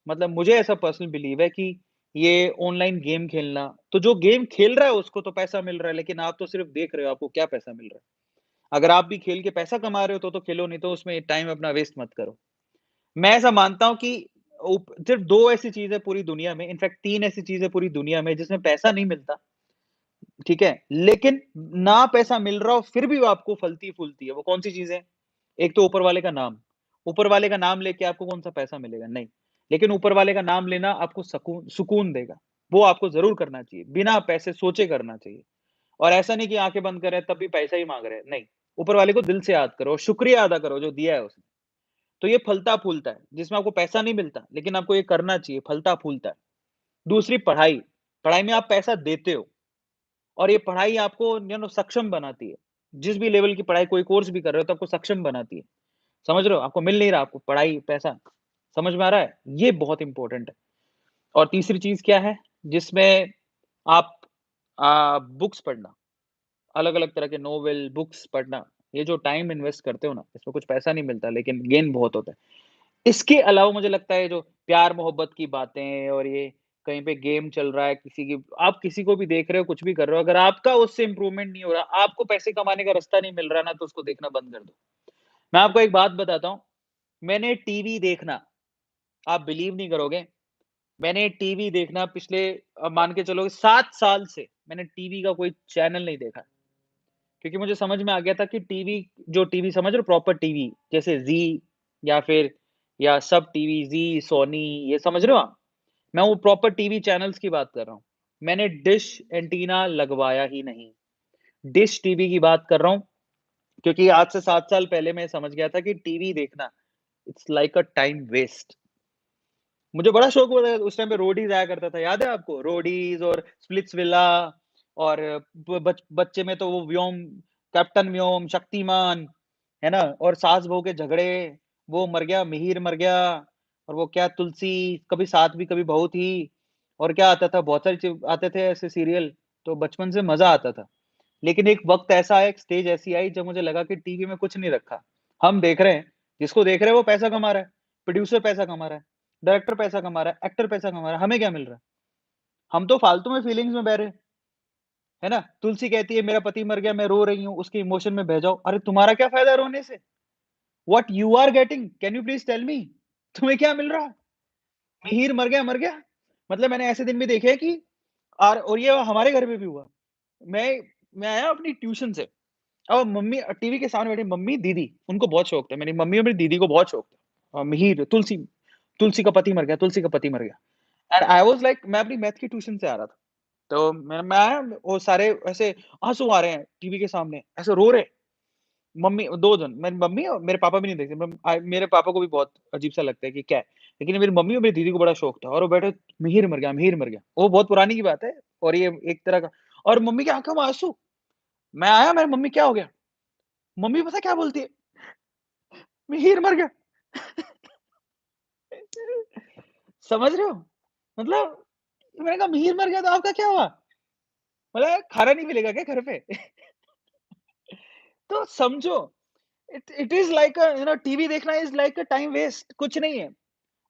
मतलब मुझे ऐसा पर्सनल बिलीव है कि ये ऑनलाइन गेम खेलना तो जो गेम खेल रहा है उसको तो पैसा मिल रहा है, लेकिन आप तो सिर्फ़ देख रहे हो, आपको क्या पैसा मिल रहा है? अगर आप भी खेल के पैसा कमा रहे हो तो खेलो, नहीं तो उसमें टाइम अपना वेस्ट मत करो। मैं ऐसा मानता हूँ कि सिर्फ़ 2 ऐसी चीज़ है पूरी दुनिया में, इनफैक्ट 3 ऐसी चीज़ है पूरी दुनिया में जिसमें पैसा नहीं मिलता, ठीक है? लेकिन ना पैसा मिल रहा हो फिर भी वो आपको फलती-फूलती है, वो कौन-सी चीज़ है? एक तो ऊपर वाले का नाम, ऊपर वाले का नाम लेके आपको कौन-सा पैसा मिलेगा? नहीं। लेकिन ऊपर वाले का नाम लेना आपको सुकून देगा, वो आपको ज़रूर करना चाहिए, बिना पैसे सोचे करना चाहिए। और ऐसा नहीं कि आँखें बंद कर रहे हैं तब भी पैसा ही माँग रहे हैं, नहीं। ऊपर वाले को दिल से याद करो, शुक्रिया अदा करो जो दिया है उसने। तो ये फलता-फूलता है, जिसमें आपको पैसा नहीं मिलता, लेकिन आपको ये करना चाहिए, फलता-फूलता है। दूसरी पढ़ाई, पढ़ाई में आप पैसा देते हो और ये पढ़ाई आपको सक्षम बनाती है। जिस भी लेवल की पढ़ाई कोई कोर्स भी कर रहे हो तो आपको सक्षम बनाती है। समझ रहे हो? आपको मिल नहीं रहा, आपको पढ़ाई, पैसा, समझ में आ रहा है? ये बहुत इम्पोर्टेंट है। और तीसरी चीज़ क्या है? जिसमें आप बुक्स पढ़ना, अलग-अलग तरह के नोवेल, बुक्स पढ़ना, ये जो टाइम इन्वेस्ट करते हो ना, इसमें कुछ पैसा नहीं मिलता लेकिन गेन बहुत होता है। इसके अलावा मुझे लगता है जो प्यार-मोहब्बत की बातें और ये कहीं पे गेम चल रहा है, किसी की आप किसी को भी देख रहे हो, कुछ भी कर रहे हो, अगर आपका उससे इम्प्रूवमेंट नहीं हो रहा, आपको पैसे कमाने का रास्ता नहीं मिल रहा ना, तो उसको देखना बंद कर दो। मैं आपको एक बात बताता हूँ, मैंने टीवी देखना, आप बिलीव नहीं करोगे, मैंने टीवी देखना पिछले मान के चलो 7 साल से मैंने टीवी का कोई चैनल नहीं देखा। क्योंकि मुझे समझ में आ गया था कि टीवी जो टीवी समझ रहे हो प्रॉपर टीवी, जैसे ज़ी या फिर या सब टीवी, ज़ी, सोनी ये समझ रहे हो आप? मैं वो प्रॉपर टीवी चैनल्स की बात कर रहा हूँ। मैंने डिश एंटीना लगवाया ही नहीं। डिश टीवी की बात कर रहा हूँ, क्योंकि आज से 7 साल पहले मैं समझ गया था कि टीवी देखना it's like a time waste. मुझे बड़ा शौक हुआ था उस टाइम पे रोडीज़ आया करता था, याद है आपको? रोडीज़ और स्प्लिट्सविला और ब बच बच्चे में तो वो व्योम, कैप्टन व्योम, शक्तिमान, है ना? और सास-बहू के झगड़े, वो मर गया, मिहिर मर गया और वो क्या तुलसी, कभी साथ भी कभी बहू थी और क्या आता था, बहुत सारी आते थे ऐसे सीरियल, तो बचपन से मज़ा आता था। लेकिन एक वक़्त ऐसा आया, एक स्टेज ऐसी आई जब मुझे लगा कि टीवी में कुछ नहीं रखा। हम देख रहे हैं, जिसको देख रहे हैं वो पैसा कमा रहा है, प्रोड्यूसर पैसा कमा रहा है, डायरेक्टर पैसा कमा रहा है, एक्टर पैसा कमा रहा है, हमें क्या मिल रहा है? हम तो फालतू में फीलिंग्स में बह रहे हैं, है ना? तुलसी कहती है मेरा पति मर गया, मैं रो रही हूँ, उसके इमोशन में बह जाओ। अरे तुम्हारा क्या फ़ायदा रोने से? What you are getting? Can you please tell me? तुम्हें क्या मिल रहा है? मिहिर मर गया, मर गया। मतलब मैंने ऐसे दिन भी देखे हैं कि और ये हमारे घर में भी हुआ। मैं मैं आया अपनी ट्यूशन से और मम्मी टीवी के सामने बैठी मम्मी, दीदी, उनको बहुत शौक था। मेरी मम्मी और मेरी दीदी को बहुत शौक था। मिहिर, तुलसी तुलसी का पति मर गया, तुलसी का पति मर गया। एंड आई वाज़ लाइक मैं अपनी मैथ की ट्यूशन से आ रहा था। तो मैं आया वो सारे ऐसे आँसू आ रहे हैं टीवी के सामने, ऐसे रो रहे हैं। मम्मी 2 जन, मेरी मम्मी और मेरे पापा भी नहीं देखते। मेरे पापा को भी बहुत अजीब-सा लगता है कि क्या है? लेकिन मेरी मम्मी और मेरी दीदी को बड़ा शौक था और वो बैठे मिहिर मर गया, मिहिर मर गया। वो बहुत पुरानी की बात है और ये एक तरह का और मम्मी की आँखों में आँसू। मैं आया, मेरी मम्मी क्या हो गया? मम्मी पता है क्या बोलती है? मिहिर मर गया। समझ रहे हो? मतलब मैंने कहा मिहिर मर गया तो आपका क्या हुआ? मतलब खाना नहीं मिलेगा क्या घर पे? तो समझो it it is like TV देखना is like a time waste, कुछ नहीं है।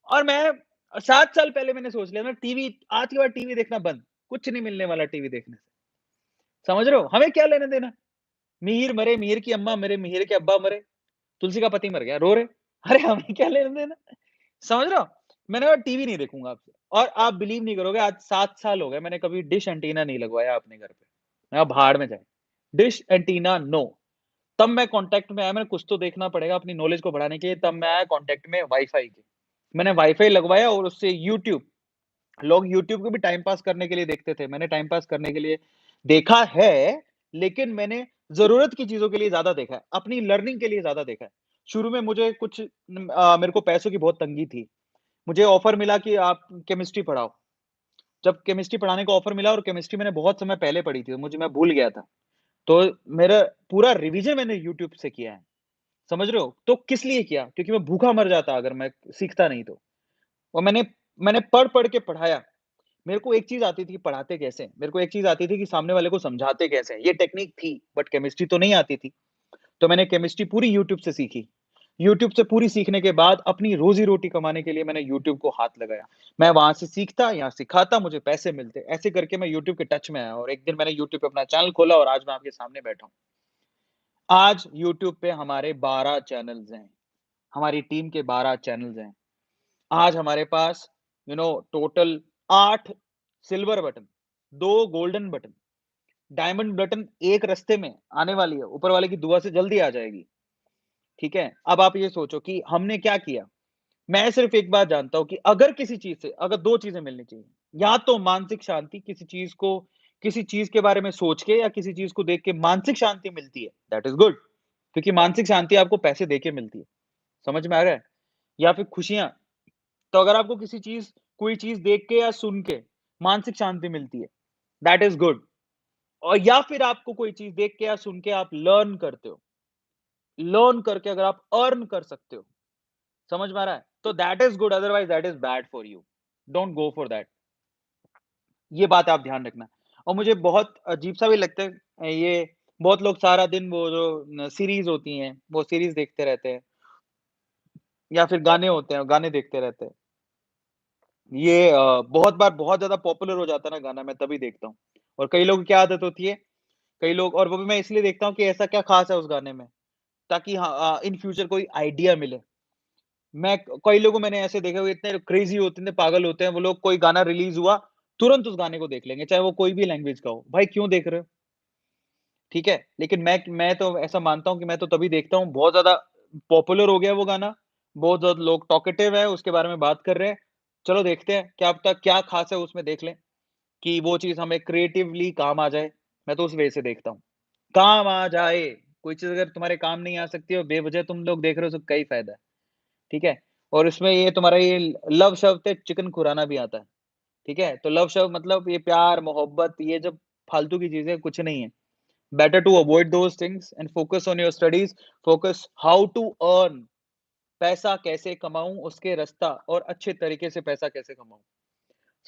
और मैं 7 साल पहले मैंने सोच लिया ना टीवी आज के बाद टीवी देखना बंद, कुछ नहीं मिलने वाला टीवी देखने से। समझ रहे हो? हमें क्या लेना-देना? मिहिर मरे, मिहिर की अम्मा मरे, मिहिर के अब्बा मरे, तुलसी का पति मर गया, रो रहे। अरे हमें क्या लेना-देना? समझ रहे हो? मैंने कहा टीवी नहीं देखूँगा अब से और आप बिलीव नहीं करोगे आज 7 साल हो गए मैंने कभी डिश एंटीना नहीं लगवाया अपने घर पे। मैं कहा भाड़ में जाए। Dish antenna no. तब मैं कॉन्टैक्ट में आया मैंने कुछ तो देखना पड़ेगा अपनी नॉलेज को बढ़ाने के लिए तब मैं आया कॉन्टैक्ट में वाई-फाई के। मैंने वाई-फाई लगवाया और उससे यूट्यूब लोग यूट्यूब को भी टाइम पास करने के लिए देखते थे। मैंने टाइम पास करने के लिए देखा है, लेकिन मैंने ज़रूरत की चीज़ों के लिए ज़्यादा देखा है, अपनी लर्निंग के लिए ज़्यादा देखा है। शुरू में मुझे कुछ मेरे को पैसों की बहुत तंगी थी। मुझे ऑफ़र मिला कि आप केमिस्ट्री पढ़ाओ। जब केमिस्ट्री पढ़ाने का ऑफ़र मिला और केमिस्ट्री मैंने बहुत समय पहले पढ़ी थी, मुझे मैं भूल गया था। तो मेरा पूरा रिवीज़न मैंने यूट्यूब से किया है, समझ रहे हो? तो किस लिए किया? क्योंकि मैं भूखा मर जाता अगर मैं सीखता नहीं तो। और मैंने मैंने पढ़-पढ़ के पढ़ाया। मेरे को एक चीज़ आती थी कि पढ़ाते कैसे हैं? मेरे को एक चीज़ आती थी कि सामने वाले को समझाते कैसे हैं? ये टेक्नीक थी, बट केमिस्ट्री तो नहीं आती थी। तो मैंने केमिस्ट्री पूरी यूट्यूब से सीखी। यूट्यूब से पूरी सीखने के बाद अपनी रोज़ी-रोटी कमाने के लिए मैंने यूट्यूब को हाथ लगाया। मैं वहाँ से सीखता, यहाँ सिखाता, मुझे पैसे मिलते। ऐसे करके मैं यूट्यूब के टच में आया और एक दिन मैंने यूट्यूब पे अपना चैनल खोला और आज मैं आपके सामने बैठा हूँ। आज यूट्यूब पे हमारे 12 चैनल्स हैं। हमारी टीम के 12 चैनल्स हैं। आज हमारे पास total 8 silver button, 2 golden button, diamond button 1 रास्ते में आने वाली है, ऊपर वाले की दुआ से जल्दी आ जाएगी, ठीक है? अब आप ये सोचो कि हमने क्या किया? मैं सिर्फ़ एक बात जानता हूँ कि अगर किसी चीज़ से अगर 2 चीज़ें मिलनी चाहिए, या तो मानसिक शांति किसी चीज़ के बारे में सोच के या किसी चीज़ को देख के मानसिक शांति मिलती है, दैट इज़ गुड क्योंकि मानसिक शांति आपको पैसे देके मिलती है, समझ में आ रहा है? या फिर खुशियाँ तो अगर आपको कोई चीज़ देख के या सुन के मानसिक शांति मिलती है, दैट इज़ गुड और या फिर आपको कोई चीज़ देख के या सुन के आप लर्न करते हो। लर्न करके अगर आप अर्न कर सकते हो, समझ में आ रहा है? तो that is good otherwise that is bad for you. Don't go for that. ये बात आप ध्यान रखना। और मुझे बहुत अजीब-सा भी लगता है ये बहुत लोग सारा दिन वो जो सीरीज़ होती हैं, वो सीरीज़ देखते रहते हैं या फिर गाने होते हैं, गाने देखते रहते हैं। ये बहुत बार बहुत ज़्यादा पॉपुलर हो जाता है ना गाना मैं तभी देखता हूँ। और कई लोगों की क्या आदत होती है, कई लोग और वो भी मैं इसलिए देखता हूँ कि ऐसा क्या ख़ास है उस गाने में, ताकि इन फ्यूचर कोई आइडिया मिले। मैं कई लोगों मैंने ऐसे देखे हुए इतने क्रेज़ी होते हैं, पागल होते हैं, वो लोग कोई गाना रिलीज़ हुआ, तुरंत उस गाने को देख लेंगे, चाहे वो कोई भी लैंग्वेज का हो। भाई क्यों देख रहे हो? ठीक है? लेकिन मैं तो ऐसा मानता हूँ कि मैं तो तभी देखता हूँ, बहुत ज़्यादा पॉपुलर हो गया वो गाना, बहुत ज़्यादा लोग टॉकेटिव है, उसके बारे में बात कर रहे हैं। चलो देखते हैं, क्या पता क्या ख़ास है उसमें देख लें। कि वो चीज़ हमें क्रिएटिवली काम आ जाए, मैं तो उस वे से देखता हूँ। काम आ जाए, कोई चीज़ अगर तुम्हारे काम नहीं आ सकती और बेवजह तुम लोग देख रहे हो तो क्या ही फ़ायदा है, ठीक है? और इसमें ये तुम्हारा ये लव शब्द है चिकन खुराना भी आता है, ठीक है? तो लव शब्द मतलब ये प्यार, मोहब्बत ये जब फालतू की चीज़ें कुछ नहीं है। Better to avoid those things and focus on your studies, focus how to earn पैसा कैसे कमाऊँ उसके रास्ता और अच्छे तरीके से पैसा कैसे कमाऊँ।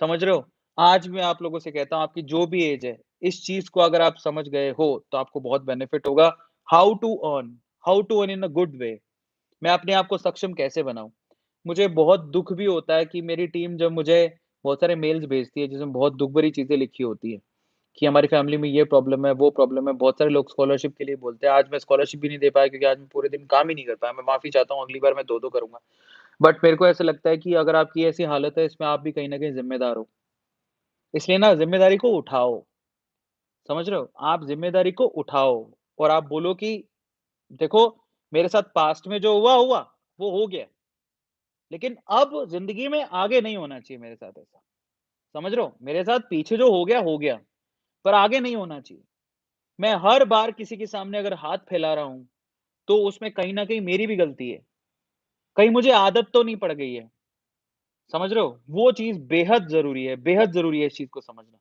समझ रहे हो? आज मैं आप लोगों से कहता हूँ आपकी जो भी एज है, इस चीज़ को अगर आप समझ गए हो, तो आपको बहुत बेनिफिट होगा। How to earn in a good way. मैं अपने आप को सक्षम कैसे बनाऊँ? मुझे बहुत दुःख भी होता है कि मेरी टीम जब मुझे बहुत सारे मेल्स भेजती है, जिसमें बहुत दुःख भरी चीज़ें लिखी होती हैं, कि हमारी फैमिली में ये प्रॉब्लम है, वो प्रॉब्लम है। बहुत सारे लोग स्कॉलरशिप के लिए बोलते हैं। आज मैं स्कॉलरशिप भी नहीं दे पाया क्योंकि आज मैं पूरे दिन काम ही नहीं कर पाया। मैं माफ़ी चाहता हूँ, अगली बार मैं 2-2 करूँगा। बट मेरे को ऐसा लगता है कि अगर आपकी ऐसी हालत है, इसमें आप भी कहीं न कहीं ज़िम्मेदार हो। इसलिए ना ज़िम्मेदारी को उठाओ, समझ रहे हो? आप ज़िम्मेदारी को उठाओ और आप बोलो कि देखो मेरे साथ पास्ट में जो हुआ, हुआ, वो हो गया। लेकिन अब ज़िंदगी में आगे नहीं होना चाहिए मेरे साथ ऐसा, समझ रहे हो? मेरे साथ पीछे जो हो गया, पर आगे नहीं होना चाहिए। मैं हर बार किसी के सामने अगर हाथ फैला रहा हूँ, तो उसमें कहीं न कहीं मेरी भी गलती है। कहीं मुझे आदत तो नहीं पड़ गई है, समझ रहे हो? वो चीज़ बेहद ज़रूरी है इस चीज़ को समझना।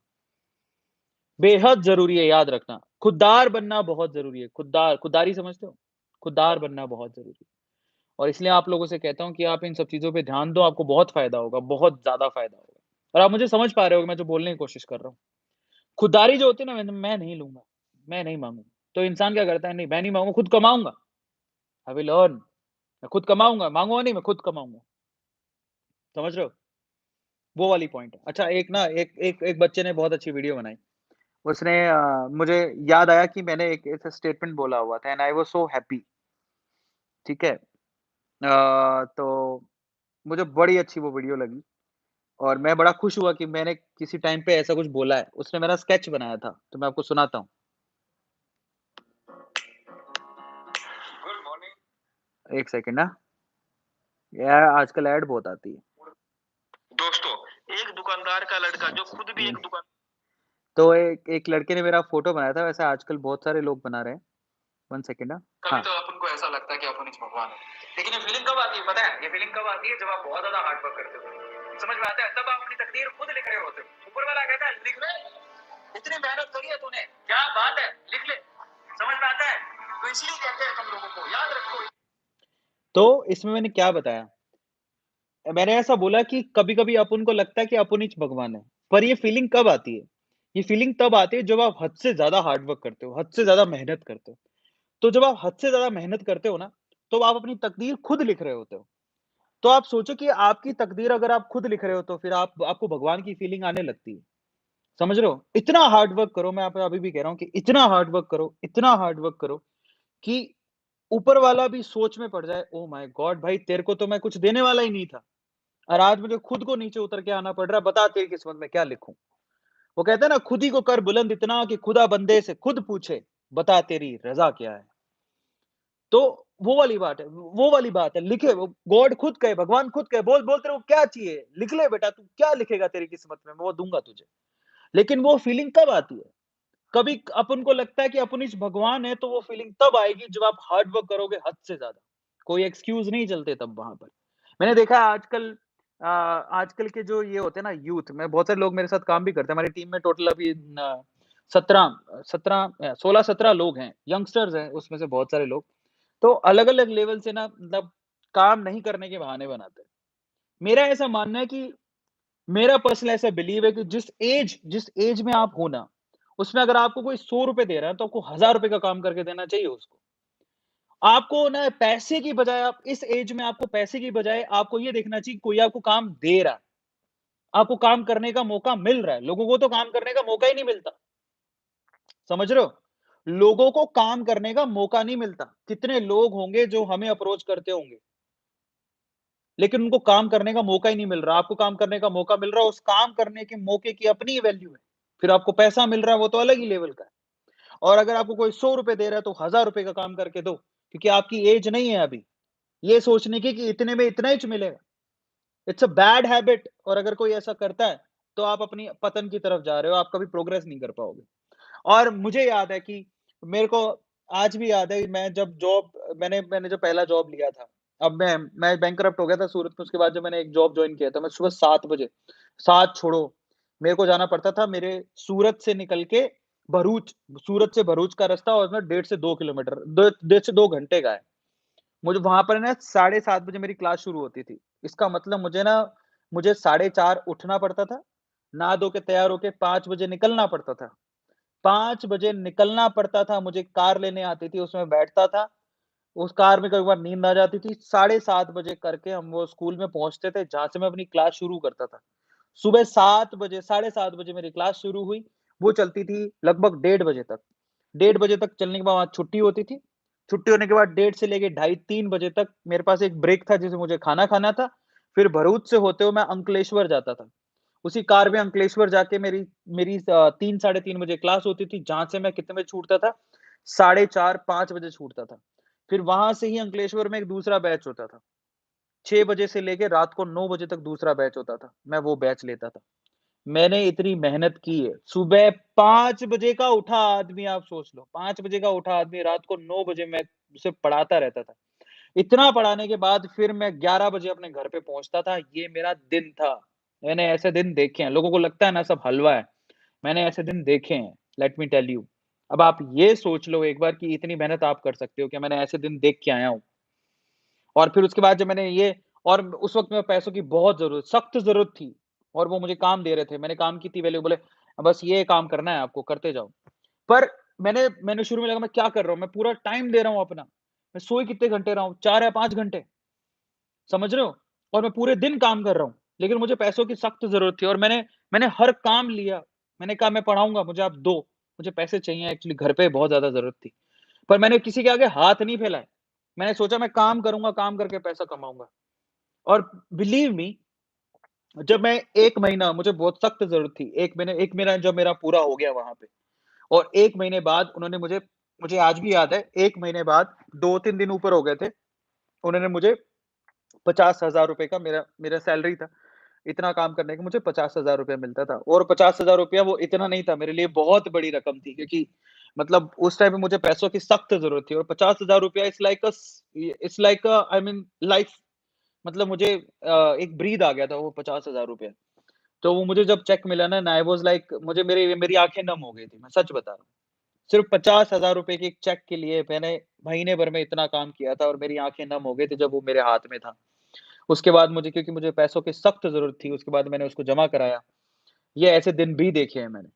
बेहद ज़रूरी है, याद रखना। खुददार बनना बहुत ज़रूरी है, खुददारी समझते हो? खुददार बनना बहुत ज़रूरी है और इसलिए आप लोगों से कहता हूँ कि आप इन सब चीज़ों पे ध्यान दो, आपको बहुत फ़ायदा होगा, बहुत ज़्यादा फ़ायदा होगा और आप मुझे समझ पा रहे हो मैं जो बोलने की कोशिश कर रहा हूँ। खुददारी जो होती है ना मैं नहीं लूँगा, मैं नहीं माँगूँगा। तो इंसान क्या करता है, नहीं मैं नहीं माँगूँगा, खुद कमाऊँगा, आई विल अर्न मैं खुद कमाऊँगा, माँगूँगा नहीं, मैं खुद कमाऊँगा। समझ रहे हो? वो वाली पॉइंट है। अच्छा एक ना एक एक एक बच्चे ने बहुत अच्छी वीडियो बनाई। उसने मुझे याद आया कि मैंने एक ऐसा स्टेटमेंट बोला हुआ था and I was so happy ठीक है? तो मुझे बड़ी अच्छी वो वीडियो लगी और मैं बड़ा खुश हुआ कि मैंने किसी टाइम पे ऐसा कुछ बोला है। उसने मेरा स्केच बनाया था, तो मैं आपको सुनाता हूँ। Good morning. 1 सेकंड ना, यार आजकल ऐड बहुत आती है। दोस्तों, एक दुकानदार का लड़का जो खुद भी एक दुकान तो एक एक लड़के ने मेरा फ़ोटो बनाया था, वैसे आजकल बहुत सारे लोग बना रहे हैं। 1 सेकंड ना। कभी हाँ। तो अपन को ऐसा लगता है कि अपन ही भगवान है। लेकिन ये फीलिंग कब आती है पता है? ये फीलिंग कब आती है जब आप बहुत ज़्यादा हार्ड वर्क करते हो। समझ में आता है? तब आप अपनी तकदीर खुद लिख रहे होते हो। ऊपर वाला कहता है लिख ले, इतनी मेहनत करी है तूने, क्या बात है, लिख ले। समझ में आता है? तो इसलिए कहते हैं हम लोगों को याद रखो। तो इसमें मैंने क्या बताया? मैंने ऐसा बोला कि कभी-कभी अपन को लगता है कि अपन ही भगवान है। पर ये फीलिंग कब आती है? ये फीलिंग तब आती है जब आप हद से ज़्यादा हार्ड वर्क करते हो, हद से ज़्यादा मेहनत करते हो। तो जब आप हद से ज़्यादा मेहनत करते हो ना, तो आप अपनी तकदीर खुद लिख रहे होते हो। तो आप सोचो कि आपकी तकदीर अगर आप खुद लिख रहे हो तो फिर आप आपको भगवान की फीलिंग आने लगती है। समझ रहे हो? इतना हार्ड वर्क करो, मैं आपको अभी भी कह रहा हूँ कि इतना हार्ड वर्क करो, इतना हार्ड वर्क करो कि ऊपर वाला भी सोच में पड़ जाए, ओह माय गॉड! भाई तेरे को तो मैं कुछ देने वाला ही नहीं था और आज मुझे खुद को नीचे उतर के आना पड़ रहा है, बता तेरी किस्मत में क्या लिखूँ? वो कहते हैं ना, खुद ही को कर बुलंद इतना कि खुदा बंदे से खुद पूछे, बता तेरी रज़ा क्या है? तो वो वाली बात है, वो वाली बात है, लिखे वो गॉड खुद कहे, भगवान खुद कहे, बोल बोल तेरे को क्या चाहिए? लिख ले बेटा, तू क्या लिखेगा तेरी किस्मत में, मैं वो दूँगा तुझे। लेकिन वो फीलिंग कब आती है? कभी अपन को लगता है कि अपन इस भगवान है, तो वो फीलिंग तब आएगी जब आप हार्ड वर्क करोगे हद से ज़्यादा। कोई एक्सक्यूज़ नहीं चलते तब वहाँ पर। मैंने देखा है आजकल आजकल के जो ये होते हैं ना यूथ में बहुत सारे लोग मेरे साथ काम भी करते हैं। हमारी टीम में टोटल अभी 16-17 लोग हैं, यंगस्टर्स हैं उसमें से बहुत सारे लोग। तो अलग-अलग लेवल से ना मतलब काम नहीं करने के बहाने बनाते हैं। मेरा ऐसा मानना है कि मेरा पर्सनल ऐसा बिलीव है कि जिस एज में आप हो ना, उसमें अगर आपको कोई ₹100 दे रहा है, तो आपको ₹1000 का काम करके देना चाहिए उसको। आपको ना पैसे की बजाय आप इस एज में आपको पैसे की बजाय आपको ये देखना चाहिए कोई आपको काम दे रहा है। आपको काम करने का मौका मिल रहा है। लोगों को तो काम करने का मौका ही नहीं मिलता। समझ रहे हो? लोगों को काम करने का मौका नहीं मिलता। कितने लोग होंगे जो हमें अप्रोच करते होंगे। लेकिन उनको काम करने का मौका ही नहीं मिल रहा। आपको काम करने का मौका मिल रहा है, उस काम करने के मौके की अपनी ही वैल्यू है। फिर आपको पैसा मिल रहा है, वो तो अलग ही लेवल का है। और अगर आपको कोई ₹100 दे रहा है, तो ₹1000 का काम करके दो, क्योंकि आपकी एज नहीं है अभी, ये सोचने की कि इतने में इतना ही मिलेगा। इट्स अ बैड हैबिट और अगर कोई ऐसा करता है, तो आप अपनी पतन की तरफ जा रहे हो, आप कभी प्रोग्रेस नहीं कर पाओगे। और मुझे याद है कि मेरे को आज भी याद है मैं जब जॉब मैंने मैंने जो पहला जॉब लिया था, अब मैं बैंकरप्ट हो गया था सूरत में, उसके बाद जब मैंने एक जॉब जॉइन किया था, मैं सुबह 7 बजे 7 छोड़ो, मेरे को जाना पड़ता था मेरे सूरत से निकल के भरूच, सूरत से भरूच का रास्ता और उसमें 1.5 से 2 किलोमीटर, 1.5 से 2 घंटे का है। मुझे वहाँ पर ना 7:30 बजे मेरी क्लास शुरू होती थी। इसका मतलब मुझे 4:30 उठना पड़ता था, नहा धो के तैयार होके 5 बजे निकलना पड़ता था। 5 बजे निकलना पड़ता था, मुझे कार लेने आती थी, उसमें बैठता था, उस कार में कई बार नींद आ जाती थी, 7:30 बजे करके हम वो स्कूल में पहुँचते थे, जहाँ से मैं अपनी क्लास शुरू करता था। सुबह 7 बजे, 7:30 बजे मेरी क्लास शुरू हुई, वो चलती थी लगभग 1:30 बजे तक। 1:30 बजे तक चलने के बाद वहाँ छुट्टी होती थी। छुट्टी होने के बाद 1:30 से लेके ढाई 3 बजे तक मेरे पास एक ब्रेक था, जिसमें मुझे खाना खाना था। फिर भरूच से होते हुए मैं अंकलेश्वर जाता था। उसी कार में अंकलेश्वर जाके मेरी मेरी 3 साढ़े 3 बजे क्लास होती थी, जहाँ से मैं कितने बजे छूटता था, साढ़े 4-5 बजे छूटता था। फिर वहाँ से ही अंकलेश्वर में एक दूसरा बैच होता था। 6 बजे से लेके रात को 9 बजे तक दूसरा बैच होता था, मैं वो बैच लेता था। मैंने इतनी मेहनत की है, सुबह 5 बजे का उठा आदमी आप सोच लो, 5 बजे का उठा आदमी रात को 9 बजे मैं उसे पढ़ाता रहता था। इतना पढ़ाने के बाद फिर मैं 11 बजे अपने घर पे पहुँचता था, ये मेरा दिन था। मैंने ऐसे दिन देखे हैं, लोगों को लगता है ना सब हलवा है, मैंने ऐसे दिन देखे हैं, लेट मी टेल यू। अब आप ये सोच लो एक बार कि इतनी मेहनत आप कर सकते हो, क्या मैंने ऐसे दिन देख के आया हूँ। और फिर उसके बाद जब मैंने ये और उस वक़्त में पैसों की बहुत ज़रूरत सख्त ज़रूरत थी और वो मुझे काम दे रहे थे। मैंने काम की थी वैल्यू बोले, "बस ये काम करना है आपको, करते जाओ।" पर मैंने शुरू में लगा मैं क्या कर रहा हूँ? मैं पूरा टाइम दे रहा हूँ अपना। मैं सोए कितने घंटे रहा हूँ? 4 या 5 घंटे, समझ रहे हो? और मैं पूरे दिन काम कर रहा हूँ। लेकिन मुझे पैसों की सख्त ज़रूरत थी और मैंने मैंने हर काम लिया। मैंने कहा मैं पढ़ाऊँगा, मुझे आप दो। मुझे पैसे चाहिए एक्चुअली घर पे बहुत ज़्यादा ज़रूरत थी। पर मैंने किसी के आगे हाथ नहीं फैलाए। मैंने सोचा मैं काम करूँगा, काम करके पैसा कमाऊँगा। और बिलीव मी, जब मैं 1 महीना मुझे बहुत सख्त ज़रूरत थी। 1 महीना जब मेरा पूरा हो गया वहाँ पे और 1 महीने बाद उन्होंने मुझे मुझे आज भी याद है, 1 महीने बाद 2-3 दिन ऊपर हो गए थे, उन्होंने मुझे ₹50,000 का मेरा मेरा सैलरी था। इतना काम करने का मुझे ₹50,000 मिलता था और ₹50,000 वो इतना नहीं था, मेरे लिए बहुत बड़ी रकम थी क्योंकि मतलब उस टाइम पे मुझे पैसों की सख्त ज़रूरत थी और ₹50,000 it's like a I mean life मतलब मुझे एक ब्रीथ आ गया था वो ₹50,000। तो वो मुझे जब चेक मिला ना एंड आई वाज़ लाइक मुझे मेरी मेरी आँखें नम हो गई थी, मैं सच बता रहा हूँ। सिर्फ़ ₹50,000 के एक चेक के लिए मैंने महीने भर में इतना काम किया था और मेरी आँखें नम हो गई थी जब वो मेरे हाथ में था। उसके बाद मुझे क्योंकि मुझे पैसों की सख्त ज़रूरत थी, उसके बाद मैंने उसको जमा कराया। ये ऐसे दिन भी देखे हैं मैंने।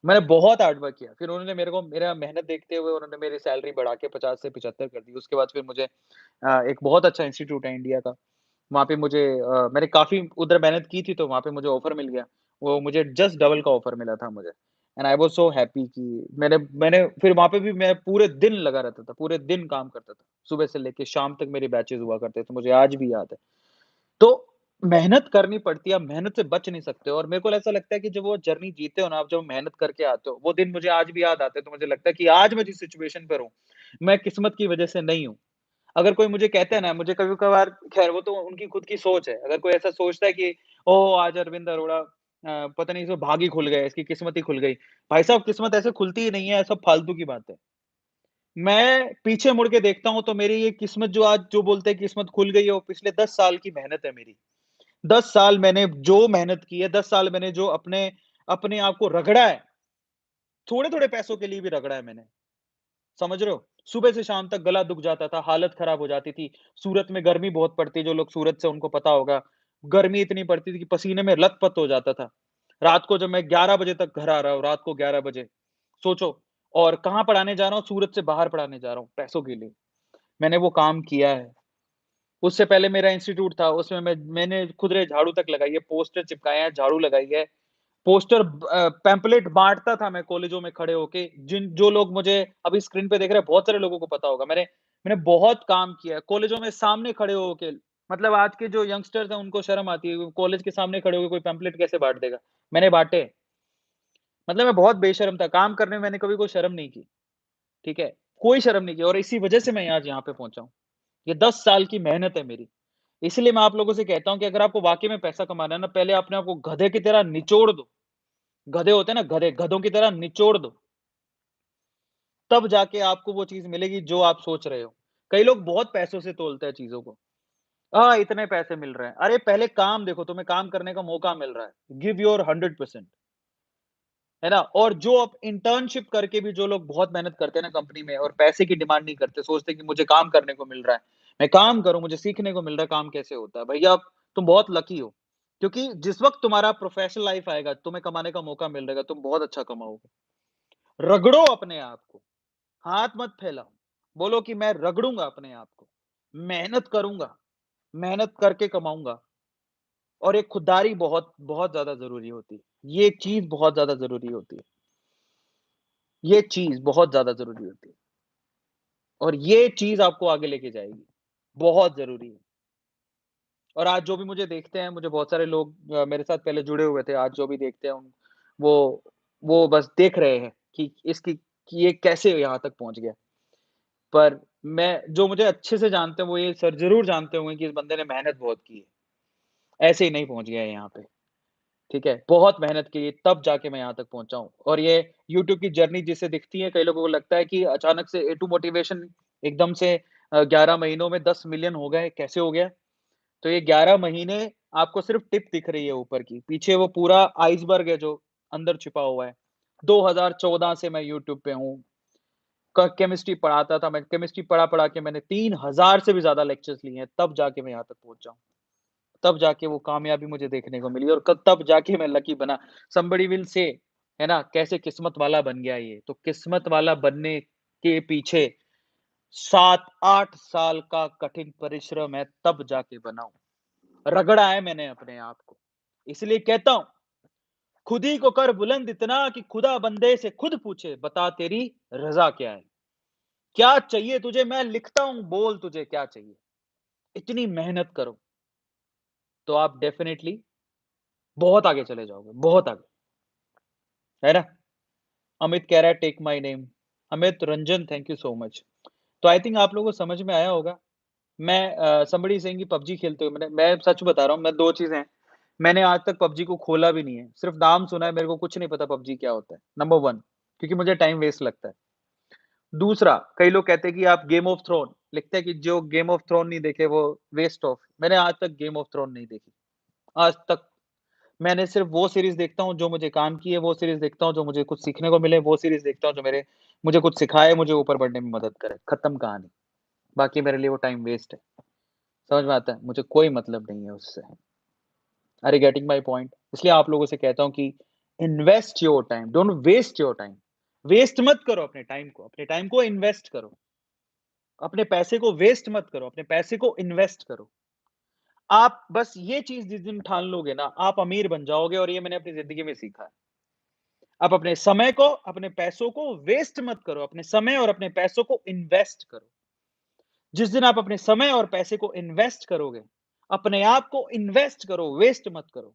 मैंने बहुत हार्ड वर्क किया, फिर उन्होंने मेरे को मेरा मेहनत देखते हुए उन्होंने मेरी सैलरी बढ़ा के 50 से 75 कर दी। उसके बाद फिर मुझे एक बहुत अच्छा इंस्टीट्यूट है इंडिया का, वहाँ पे मुझे मैंने काफ़ी उधर मेहनत की थी तो वहाँ पे मुझे ऑफ़र मिल गया। वो मुझे जस्ट डबल का ऑफ़र मिला था मुझे and I was so happy कि मैंने मैंने फिर वहाँ पे भी मैं पूरे दिन लगा रहता था, पूरे दिन काम करता था। सुबह से लेके शाम तक मेरे बैचेज़ हुआ करते थे, मुझे आज भी याद है। तो मेहनत करनी पड़ती है, आप मेहनत से बच नहीं सकते और मेरे को ऐसा लगता है कि जब वो जर्नी जीते हो ना आप, जब मेहनत करके आते हो, वो दिन मुझे आज भी याद आते हैं, तो मुझे लगता है कि आज मैं जिस सिचुएशन पर हूँ, मैं किस्मत की वजह से नहीं हूँ। अगर कोई मुझे कहता है ना, मुझे कभी-कभार खैर वो तो उनकी खुद की सोच है। अगर कोई ऐसा सोचता है कि ओह! आज अरविंद अरोड़ा पता नहीं इसको भाग ही खुल गए, इसकी किस्मत ही खुल गई। भाई साहब किस्मत ऐसे खुलती ही नहीं है, सब फालतू की बात है। मैं पीछे मुड़ के देखता हूँ तो मेरी ये किस्मत जो आज जो बोलते हैं किस्मत खुल गई है, वो पिछले 10 साल की मेहनत है मेरी। 10 साल मैंने जो मेहनत की है, 10 साल मैंने जो अपने अपने आप को रगड़ा है, थोड़े-थोड़े पैसों के लिए भी रगड़ा है मैंने। समझ रहे हो? सुबह से शाम तक गला दुख जाता था, हालत खराब हो जाती थी। सूरत में गर्मी बहुत पड़ती है, जो लोग सूरत से उनको पता होगा। गर्मी इतनी पड़ती थी कि पसीने में लत-पत हो जाता था। रात को जब मैं 11 बजे तक घर आ रहा हूँ, रात को 11 बजे, सोचो और कहाँ पढ़ाने जा रहा हूँ? सूरत से बाहर पढ़ाने जा रहा हूँ, पैसों के लिए। मैंने वो काम किया है। उससे पहले मेरा इंस्टीट्यूट था, उसमें मैंने खुद रे झाड़ू तक लगाई है, पोस्टर चिपकाए हैं, झाड़ू लगाई है। पैम्पलेट बाँटता था मैं कॉलेजों में खड़े होके, जिन जो लोग मुझे अभी स्क्रीन पे देख रहे हैं, बहुत सारे लोगों को पता होगा। मैंने बहुत काम किया है, कॉलेजों में सामने खड़े होके मतलब आज के जो यंगस्टर्स हैं, उनको शर्म आती है, कॉलेज के सामने खड़े होके कोई पैम्पलेट कैसे बाँट देगा? मैंने बाँटे। मतलब मैं बहुत बेशर्म था, काम करने में मैंने कभी कोई शर्म नहीं की, ठीक है? कोई शर्म नहीं की और इसी वजह से मैं आज यहाँ पे पहुँचा हूँ। ये 10 साल की मेहनत है मेरी। इसलिए मैं आप लोगों से कहता हूँ कि अगर आपको वाक़ई में पैसा कमाना है ना, पहले अपने आप को गधे की तरह निचोड़ दो। गधे होते हैं ना गधे, गधों की तरह निचोड़ दो, तब जाके आपको वो चीज़ मिलेगी जो आप सोच रहे हो। कई लोग बहुत पैसों से तोलते हैं चीज़ों को। इतने पैसे मिल रहे हैं। अरे पहले काम देखो, तुम्हें काम करने का मौका मिल रहा है। गिव योर 100% है ना? और जो अब इंटर्नशिप करके भी जो लोग बहुत मेहनत करते हैं ना कंपनी में और पैसे की डिमांड नहीं करते, सोचते हैं कि मुझे काम करने को मिल रहा है। मैं काम करूँ, मुझे सीखने को मिल रहा है काम कैसे होता है। भैया तुम बहुत लकी हो। क्योंकि जिस वक़्त तुम्हारा प्रोफ़ेशनल लाइफ़ आएगा, तुम्हें कमाने का मौका मिल जाएगा, तुम बहुत अच्छा कमाओगे। रगड़ो अपने आप को, हाथ मत फैलाओ। बोलो कि मैं रगड़ूँगा अपने आप को, मेहनत करूँगा, मेहनत करके कमाऊँगा और एक खुददारी बहुत, बहुत ज़्यादा ज़रूरी होती है। ये चीज़ बहुत ज़्यादा ज़रूरी होती है। ये चीज़ बहुत ज़्यादा ज़रूरी होती है और ये चीज़ आपको आगे लेके जाएगी। बहुत ज़रूरी है और आज जो भी मुझे देखते हैं, मुझे बहुत सारे लोग मेरे साथ पहले जुड़े हुए थे, आज जो भी देखते हैं वो वो बस देख रहे हैं कि ये कैसे यहाँ तक पहुँच गया। पर मैं जो मुझे अच्छे से जानते हैं, वो ये सर ज़रूर जानते होंगे कि इस बंदे ने मेहनत बहुत की है। ऐसे ही नहीं पहुँच गया है यहाँ पे, ठीक है? बहुत मेहनत की है, तब जाके मैं यहाँ तक पहुँचा हूँ और ये यूट्यूब की जर्नी जिसे दिखती है, कई लोगों को लगता है कि अचानक से ए टू मोटिवेशन एकदम से 11 महीनों में 10 मिलियन हो गए, कैसे हो गया? तो ये 11 महीने आपको सिर्फ़ टिप दिख रही है ऊपर की, पीछे वो पूरा आइसबर्ग है जो अंदर छिपा हुआ है। 2014 से मैं यूट्यूब पे हूँ। क केमिस्ट्री पढ़ाता था मैं, केमिस्ट्री पढ़ा-पढ़ा के मैंने 3000 से भी ज़्यादा लेक्चर्स लिए हैं, तब जाके मैं यहाँ तक पहुँचा हूँ। तब जाके वो कामयाबी मुझे देखने को मिली और क तब जाके मैं लकी बना। समबडी विल से है ना, कैसे किस्मत वाला बन गया ये। तो किस्मत वाला बनने के पीछे 7-8 साल का कठिन परिश्रम है, तब जाके बना हूँ। रगड़ा है मैंने अपने आप को। इसलिए कहता हूँ, खुद ही को कर बुलंद इतना कि खुदा बंदे से खुद पूछे, बता तेरी रज़ा क्या है? क्या चाहिए तुझे? मैं लिखता हूँ, बोल तुझे क्या चाहिए? इतनी मेहनत करो। तो आप डेफ़िनेटली बहुत आगे चले जाओगे, बहुत आगे, है ना? अमित कह रहा है take my name. Amit Ranjan thank you so much. तो आई थिंक आप लोगों को समझ में आया होगा। मैं समबडी इज़ सेइंग कि पबजी खेलते हुए मैं सच बता रहा हूँ, मैं 2 चीज़ें हैं, मैंने आज तक पबजी को खोला भी नहीं है, सिर्फ़ नाम सुना है, मेरे को कुछ नहीं पता पबजी क्या होता है, नंबर 1 क्योंकि मुझे टाइम वेस्ट लगता है। दूसरा, कई लोग कहते हैं कि आप गेम ऑफ थ्रोन लिखते हैं कि जो गेम ऑफ थ्रोन नहीं देखे वो वेस्ट ऑफ मैंने आज तक गेम ऑफ थ्रोन नहीं देखी, आज तक। मैंने सिर्फ़ वो सीरीज़ देखता हूँ जो मुझे काम की है, वो सीरीज़ देखता हूँ जो मुझे कुछ सीखने को मिले, वो सीरीज़ देखता हूँ जो मुझे कुछ सिखाए, मुझे ऊपर बढ़ने में मदद करे, खत्म कहानी। बाकी मेरे लिए वो टाइम वेस्ट है। समझ में आता है? मुझे कोई मतलब नहीं है उससे। Are you getting my point? इसलिए आप लोगों से कहता हूँ कि invest your time, don't waste your time. Waste मत करो अपने टाइम को इन्वेस्ट करो। अपने पैसे को वेस्ट मत करो, अपने पैसे को इन्वेस्ट करो। आप बस ये चीज़ जिस दिन ठान लोगे ना, आप अमीर बन जाओगे और ये मैंने अपनी ज़िंदगी में सीखा है। आप अपने समय को, अपने पैसों को वेस्ट मत करो, अपने समय और अपने पैसों को इन्वेस्ट करो। जिस दिन आप अपने समय और पैसे को इन्वेस्ट करोगे, अपने आप को इन्वेस्ट करो, वेस्ट मत करो।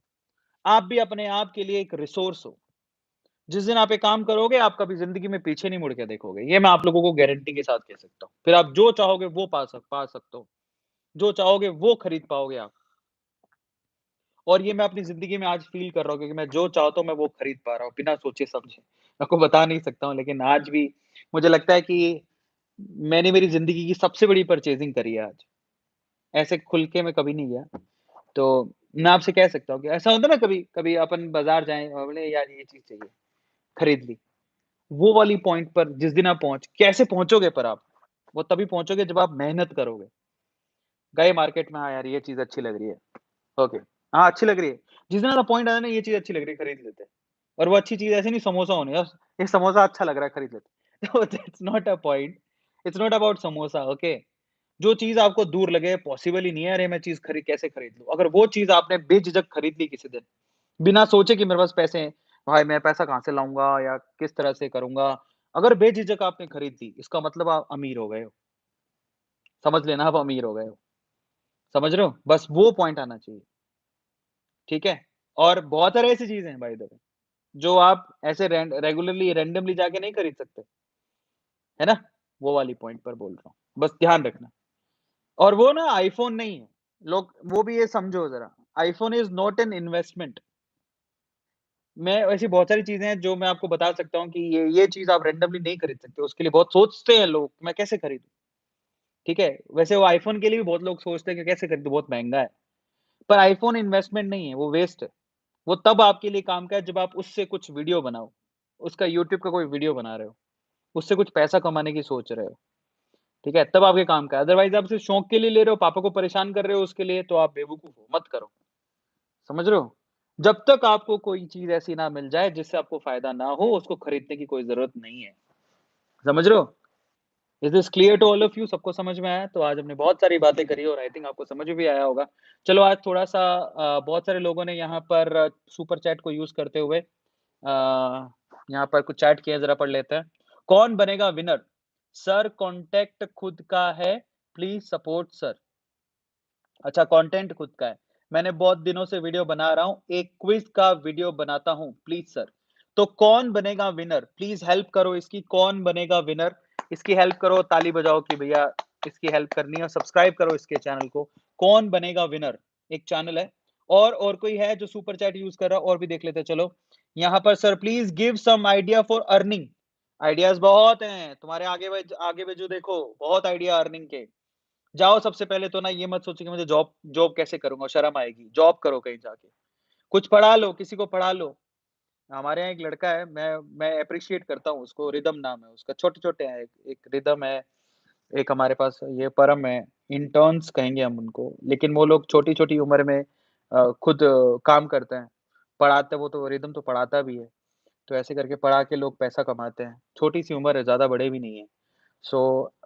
आप भी अपने आप के लिए एक रिसोर्स हो। जिस दिन आप ये काम करोगे, आप कभी ज़िंदगी में पीछे नहीं मुड़ के देखोगे। ये मैं आप लोगों को गारंटी के साथ कह सकता हूँ। फिर आप जो चाहोगे वो पा सकते हो। जो चाहोगे वो खरीद पाओगे आप। और ये मैं अपनी ज़िंदगी में आज फ़ील कर रहा हूँ क्योंकि मैं जो चाहता हूँ मैं वो खरीद पा रहा हूँ, बिना सोचे-समझे। मैं आपको बता नहीं सकता हूँ लेकिन आज भी मुझे लगता है कि मैंने मेरी ज़िंदगी की सबसे बड़ी परचेज़िंग करी है आज। ऐसे खुल के मैं कभी नहीं गया। तो मैं आपसे कह सकता हूँ कि ऐसा होता है ना कभी कभी अपन बाज़ार जाएँ और बोले यार ये चीज़ चाहिए, खरीद ली। वो वाली पॉइंट पर जिस दिन आप कैसे पहुँचोगे पर आप? वो तभी पहुँचोगे जब आप मेहनत करोगे। गए मार्केट में हाँ यार ये चीज़ अच्छी लग रही है। ओके। हाँ, अच्छी लग रही है। जिस दिन ऐसा पॉइंट आया ना ये चीज़ अच्छी लग रही है, खरीद लेते हैं। और वो अच्छी चीज़ ऐसी नहीं समोसा होने बस ये समोसा अच्छा लग रहा है खरीद लेते हैं। तो that's not a point. It's not about samosa okay. जो चीज़ आपको दूर लगे पॉसिबल ही नहीं है, अरे मैं चीज़ कैसे खरीद लूँ? अगर वो चीज़ आपने बेझिझक खरीद ली किसी दिन, बिना सोचे कि मेरे पास पैसे हैं, भाई मैं पैसा कहाँ से लाऊँगा या किस तरह से करूँगा? अगर बेझिझक आपने खरीद ली, इसका मतलब आप अमीर हो गए हो। समझ लेना आप अमीर हो गए हो। समझ रहे हो? बस वो पॉइंट आना चाहिए, ठीक है? और बहुत सारी ऐसी चीज़ें हैं बाय द वे, जो आप ऐसे रेगुलरली रैंडमली जाके नहीं खरीद सकते, है ना? वो वाली पॉइंट पर बोल रहा हूँ, बस ध्यान रखना। और वो ना आईफ़ोन नहीं है, लोग वो भी ये समझो ज़रा, iPhone is not an investment. मैं ऐसी बहुत सारी चीज़ें हैं जो मैं आपको बता सकता हूँ कि ये चीज़ आप रैंडमली नहीं खरीद सकते, उसके लिए बहुत सोचते हैं लोग, मैं कैसे खरीदूँ? ठीक है? वैसे वो आईफ़ोन के लिए भी बहुत लोग सोचते हैं कि कैसे खरीदूँ, बहुत महँगा है। पर आईफ़ोन इन्वेस्टमेंट नहीं है, वो वेस्ट है। वो तब आपके लिए काम का है जब आप उससे कुछ वीडियो बनाओ, उसका यूट्यूब का कोई वीडियो बना रहे हो, उससे कुछ पैसा कमाने की सोच रहे हो, ठीक है? तब आपके काम का है, अदरवाइज़ आप सिर्फ़ शौक के लिए ले रहे हो, पापा को परेशान कर रहे हो उसके लिए, तो आप बेवकूफ़ हो, मत करो। समझ रहे हो? जब तक आपको कोई चीज़ ऐसी ना मिल जाए जिससे आपको फ़ायदा ना हो, उसको खरीदने की कोई ज़रूरत नहीं है। समझ रहे हो? Is this clear to all of you? सबको समझ में आया? तो आज हमने बहुत सारी बातें करी और आई थिंक आपको समझ में भी आया होगा। चलो आज थोड़ा-सा बहुत सारे लोगों ने यहाँ पर सुपर चैट को यूज़ करते हुए यहाँ पर कुछ चैट किया ज़रा पढ़ लेते हैं। कौन बनेगा विनर? सर कॉन्टेंट खुद का है, प्लीज़ सपोर्ट सर। अच्छा कंटेंट खुद का है। मैंने बहुत दिनों से वीडियो बना रहा हूँ, एक क्विज़ का वीडियो बनाता हूँ, प्लीज़ सर। तो कौन बनेगा विनर? प्लीज़ हेल्प करो इसकी, कौन बनेगा विनर? इसकी हेल्प करो, ताली बजाओ कि भैया इसकी हेल्प करनी है और सब्सक्राइब करो इसके चैनल को। कौन बनेगा विनर? एक चैनल है और कोई है जो सुपर चैट यूज़ कर रहा है और भी देख लेते हैं चलो। यहाँ पर sir please give some idea for earning. Ideas बहुत हैं, तुम्हारे आगे में जो देखो, बहुत आइडिया अर्निंग के। जाओ सबसे पहले तो ना ये मत सोचो कि मुझे जॉब जॉब कैसे करूँगा, शर्म आएगी। जॉब करो कहीं जाके। कुछ पढ़ा लो, किसी को पढ़ा लो। हमारे यहाँ एक लड़का है, मैं एप्रिशिएट करता हूँ उसको, रिदम नाम है उसका। छोटे-छोटे हैं, एक एक रिदम है, एक हमारे पास ये परम है, इंटर्न्स कहेंगे हम उनको। लेकिन वो लोग छोटी-छोटी उम्र में खुद काम करते हैं। पढ़ाते वो तो रिदम तो पढ़ाता भी है। तो ऐसे करके पढ़ा के लोग पैसा कमाते हैं। छोटी-सी उम्र है, ज़्यादा बड़े भी नहीं है। सो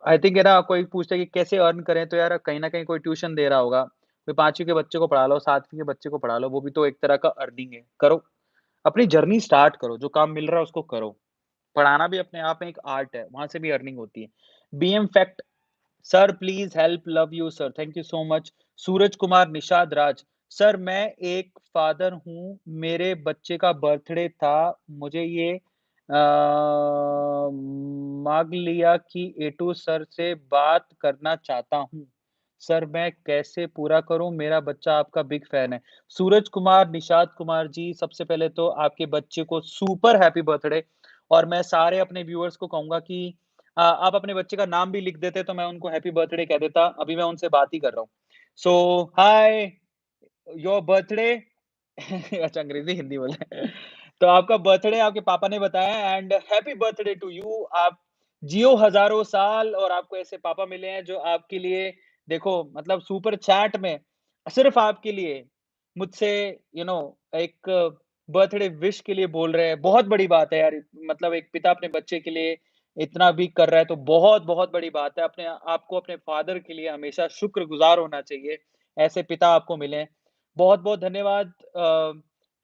आई थिंक है ना कोई पूछता है कि कैसे अर्न करें तो यार कहीं न कहीं कोई ट्यूशन दे रहा होगा। कोई 5वीं के बच्चे को पढ़ा लो, 7वीं के बच्चे को पढ़ा लो, वो भी तो एक तरह का अर्निंग है। करो, अपनी जर्नी स्टार्ट करो, जो काम मिल रहा है उसको करो। पढ़ाना भी अपने आप में एक आर्ट है, वहाँ से भी अर्निंग होती है। BM fact sir please help love you sir, thank you so much. Suraj Kumar Nishad Raj, sir मैं एक फ़ादर हूँ, मेरे बच्चे का बर्थडे था, मुझे ये माँग लिया कि एटू सर से बात करना चाहता हूँ। सर मैं कैसे पूरा करूँ? मेरा बच्चा आपका बिग फ़ैन है। सूरज कुमार, निषाद कुमार जी, सबसे पहले तो आपके बच्चे को सुपर हैप्पी बर्थडे और मैं सारे अपने व्यूअर्स को कहूँगा कि आप अपने बच्चे का नाम भी लिख देते तो मैं उनको हैप्पी बर्थडे कह देता, अभी मैं उनसे बात ही कर रहा हूँ। सो हाय योर बर्थडे अच्छा अंग्रेज़ी, हिंदी बोले। तो आपका बर्थडे आपके पापा ने बताया and happy birthday to you. आप जियो हज़ारों साल और आपको ऐसे पापा मिले हैं जो आपके लिए देखो मतलब सुपर चैट में सिर्फ़ आपके लिए मुझसे यू नो एक बर्थडे विश के लिए बोल रहे हैं। बहुत बड़ी बात है यार, मतलब एक पिता अपने बच्चे के लिए इतना भी कर रहा है तो बहुत-बहुत बड़ी बात है। अपने आपको अपने फ़ादर के लिए हमेशा शुक्रगुज़ार होना चाहिए। ऐसे पिता आपको मिले हैं। बहुत-बहुत धन्यवाद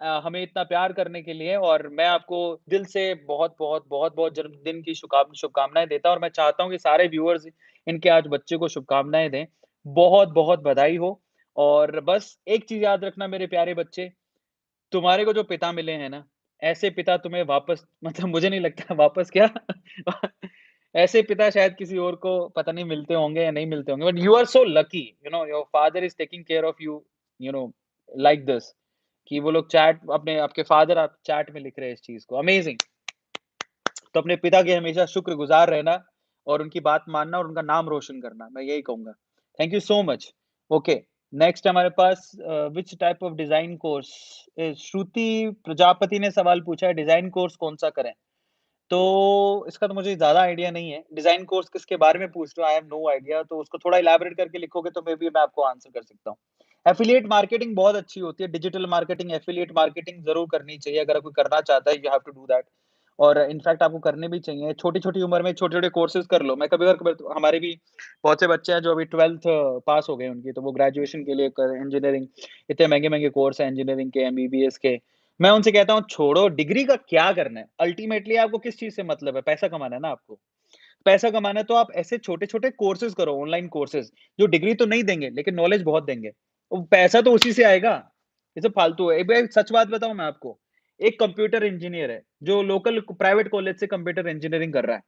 हमें इतना प्यार करने के लिए और मैं आपको दिल से बहुत-बहुत, बहुत-बहुत जन्मदिन की शुभकामनाएँ देता हूँ और मैं चाहता हूँ कि सारे व्यूअर्स इनके आज बच्चे को शुभकामनाएँ दें। बहुत-बहुत बधाई हो और बस एक चीज़ याद रखना मेरे प्यारे बच्चे, तुम्हारे को जो पिता मिले हैं ना, ऐसे पिता तुम्हें वापस मतलब मुझे नहीं लगता वापस क्या ऐसे पिता शायद किसी और को पता नहीं मिलते होंगे या नहीं मिलते होंगे, but you are so lucky, your father is taking care of you, you know like this कि वो लोग चैट अपने आपके फादर आप चैट में लिख रहे हैं इस चीज़ को, अमेज़िंग। तो अपने पिता के हमेशा शुक्रगुज़ार रहना और उनकी बात मानना और उनका नाम रोशन करना, मैं यही कहूँगा। Thank you so much. Okay, next हमारे पास which type of design course Shruti Prajapati ने सवाल पूछा है डिज़ाइन कोर्स कौन-सा करें? तो इसका तो मुझे ज़्यादा आइडिया नहीं है। डिज़ाइन कोर्स किसके बारे में पूछ रहे हो? आई हैव नो आइडिया, तो उसको थोड़ा इलैबोरेट करके लिखोगे तो मेबी मैं आपको आंसर कर सकता हूँ। एफ़िलिएट मार्केटिंग बहुत अच्छी होती है, डिजिटल मार्केटिंग, एफ़िलिएट मार्केटिंग ज़रूर करनी चाहिए अगर कोई करना चाहता है, you have to do that और इनफैक्ट आपको करने भी चाहिए। छोटी-छोटी उम्र में छोटे-छोटे कोर्सेज़ कर लो। मैं कभी-कभार हमारे भी बहुत से बच्चे हैं जो अभी 12th पास हो गए उनकी, तो वो ग्रेजुएशन के लिए कर इंजीनियरिंग इतने महँगे-महँगे कोर्स हैं इंजीनियरिंग के, एमबीबीएस के। मैं उनसे कहता हूँ छोड़ो डिग्री का क्या करना है? अल्टीमेटली आपको किस चीज़ से मतलब है? पैसा कमाना है ना आपको। पैसा कमाना है तो आप ऐसे छोटे-छोटे कोर्सेज़ करो, ऑनलाइन कोर्सेज़, जो डिग्री तो नहीं देंगे लेकिन नॉलेज बहुत देंगे। वो पैसा तो उसी से आएगा। ये सब फालतू है। एक बार सच बात बताऊँ मैं आपको, एक कंप्यूटर इंजीनियर है, जो लोकल प्राइवेट कॉलेज से कंप्यूटर इंजीनियरिंग कर रहा है।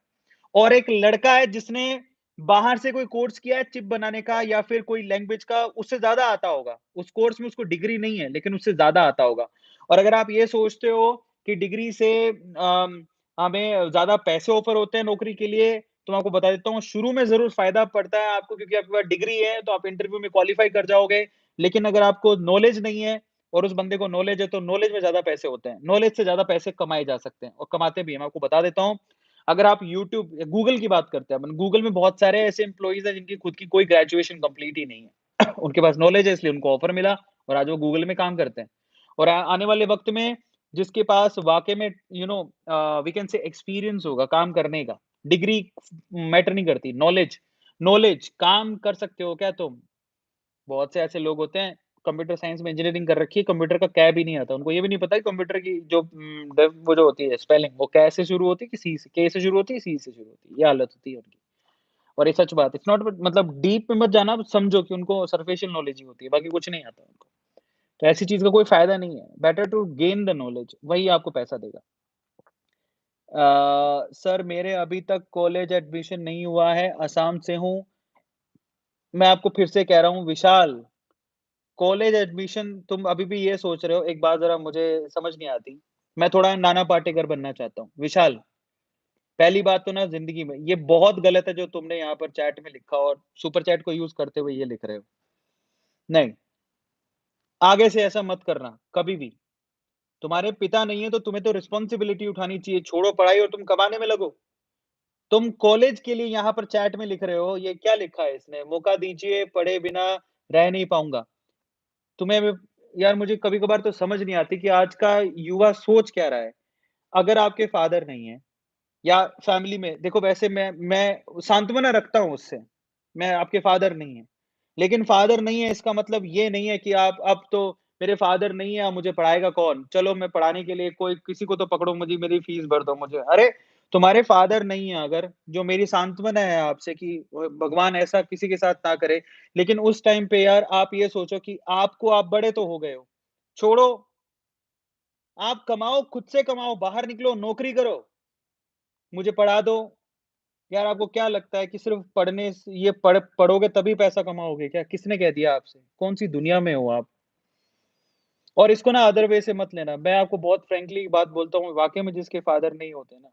और एक लड़का है जिसने बाहर से कोई कोर्स किया है चिप बनाने का या फिर कोई लैंग्वेज का, उससे ज़्यादा आता होगा। उस कोर्स में उसको डिग्री नहीं है, लेकिन उससे ज़्यादा आता होगा। और अगर आप ये सोचते हो कि डिग्री से हमें ज़्यादा पैसे ऑफ़र होते हैं नौकरी के लिए, तो मैं आपको बता देता हूँ, शुरू में ज़रूर फ़ायदा पड़ता है आपको क्योंकि आपके पास डिग्री है, तो आप इंटरव्यू में क्वालीफ़ाई कर जाओगे। लेकिन अगर आपको नॉलेज नहीं है और उस बंदे को नॉलेज है, तो नॉलेज में ज़्यादा पैसे होते हैं। नॉलेज से ज़्यादा पैसे कमाए जा सकते हैं और कमाते भी हैं। मैं आपको बता देता हूँ, अगर आप यूट्यूब या गूगल की बात करते हैं अपन, गूगल में बहुत सारे ऐसे एम्प्लॉइज़ हैं जिनकी खुद की कोई ग्रेजुएशन कंप्लीट ही नहीं है। उनके पास नॉलेज है इसलिए उनको ऑफर मिला और आज वो गूगल में काम करते हैं। और आने वाले वक़्त में जिसके पास वाक़ई में वी कैन से एक्सपीरियंस होगा काम करने का, डिग्री मैटर नहीं करती, नॉलेज नॉलेज काम कर सकते हो क्या तुम? बहुत से ऐसे लोग होते हैं, कंप्यूटर साइंस में इंजीनियरिंग कर रखी है, कंप्यूटर का कै भी नहीं आता। उनको ये भी नहीं पता कि कंप्यूटर की जो वो जो होती है स्पेलिंग वो कै से शुरू होती है कि सी से के से शुरू होती है, सी से शुरू होती है। ये हालत होती है उनकी। और ये सच बात है। इट्स नॉट मतलब डीप में मत जाना, समझो कि उनको सरफेशियल नॉलेज ही होती है, बाकी कुछ नहीं आता उनको। तो ऐसी चीज़ का कोई फ़ायदा नहीं है। Better to gain the knowledge, वही आपको पैसा देगा। सर मेरे अभी तक कॉलेज एडमिशन नहीं हुआ है, असम से हूँ। मैं आपको फिर से कह रहा हूँ विशाल, कॉलेज एडमिशन तुम अभी भी ये सोच रहे हो, एक बात ज़रा मुझे समझ नहीं आती। मैं थोड़ा नाना पाटेकर बनना चाहता हूँ। विशाल, पहली बात तो ना ज़िंदगी में ये बहुत गलत है जो तुमने यहाँ पर चैट में लिखा और सुपर चैट को यूज़ करते हुए ये लिख रहे हो। नहीं, आगे से ऐसा मत करना, कभी भी। तुम्हारे पिता नहीं है तो तुम्हें तो रिस्पॉन्सिबिलिटी उठानी चाहिए। छोड़ो पढ़ाई और तुम कमाने में लगो। तुम कॉलेज के लिए यहाँ पर चैट में लिख रहे हो, ये क्या लिखा है इसने? मौका दीजिए, पढ़े बिना रह नहीं पाऊँगा। तुम्हें अब यार मुझे कभी-कभार तो समझ नहीं आती कि आज का युवा सोच क्या रहा है? अगर आपके फादर नहीं है या फैमिली में देखो वैसे मैं सांत्वना रखता हूँ उससे, मैं आपके फादर नहीं हैं। लेकिन फादर नहीं है इसका मतलब ये नहीं है कि आप अब तो मेरे फादर नहीं है, अब मुझे पढ़ाएगा कौन? चलो मैं पढ़ाने के लिए कोई किसी को तो पकड़ो मुझे मेरी फीस भर दो मुझे। अरे! तुम्हारे फादर नहीं है अगर, जो मेरी सांत्वना है आपसे कि भगवान ऐसा किसी के साथ ना करे, लेकिन उस टाइम पे यार आप ये सोचो कि आप बड़े तो हो गए हो। छोड़ो, आप कमाओ, खुद से कमाओ, बाहर निकलो, नौकरी करो, मुझे पढ़ा दो। यार आपको क्या लगता है कि सिर्फ़ पढ़ने से ये पढ़ोगे तभी पैसा कमाओगे क्या? किसने कह दिया आपसे? कौन-सी दुनिया में हो आप? और इसको ना अदर वे से मत लेना। मैं आपको बहुत फ्रैंकली एक बात बोलता हूँ, वाक़ई में जिसके फादर नहीं होते ना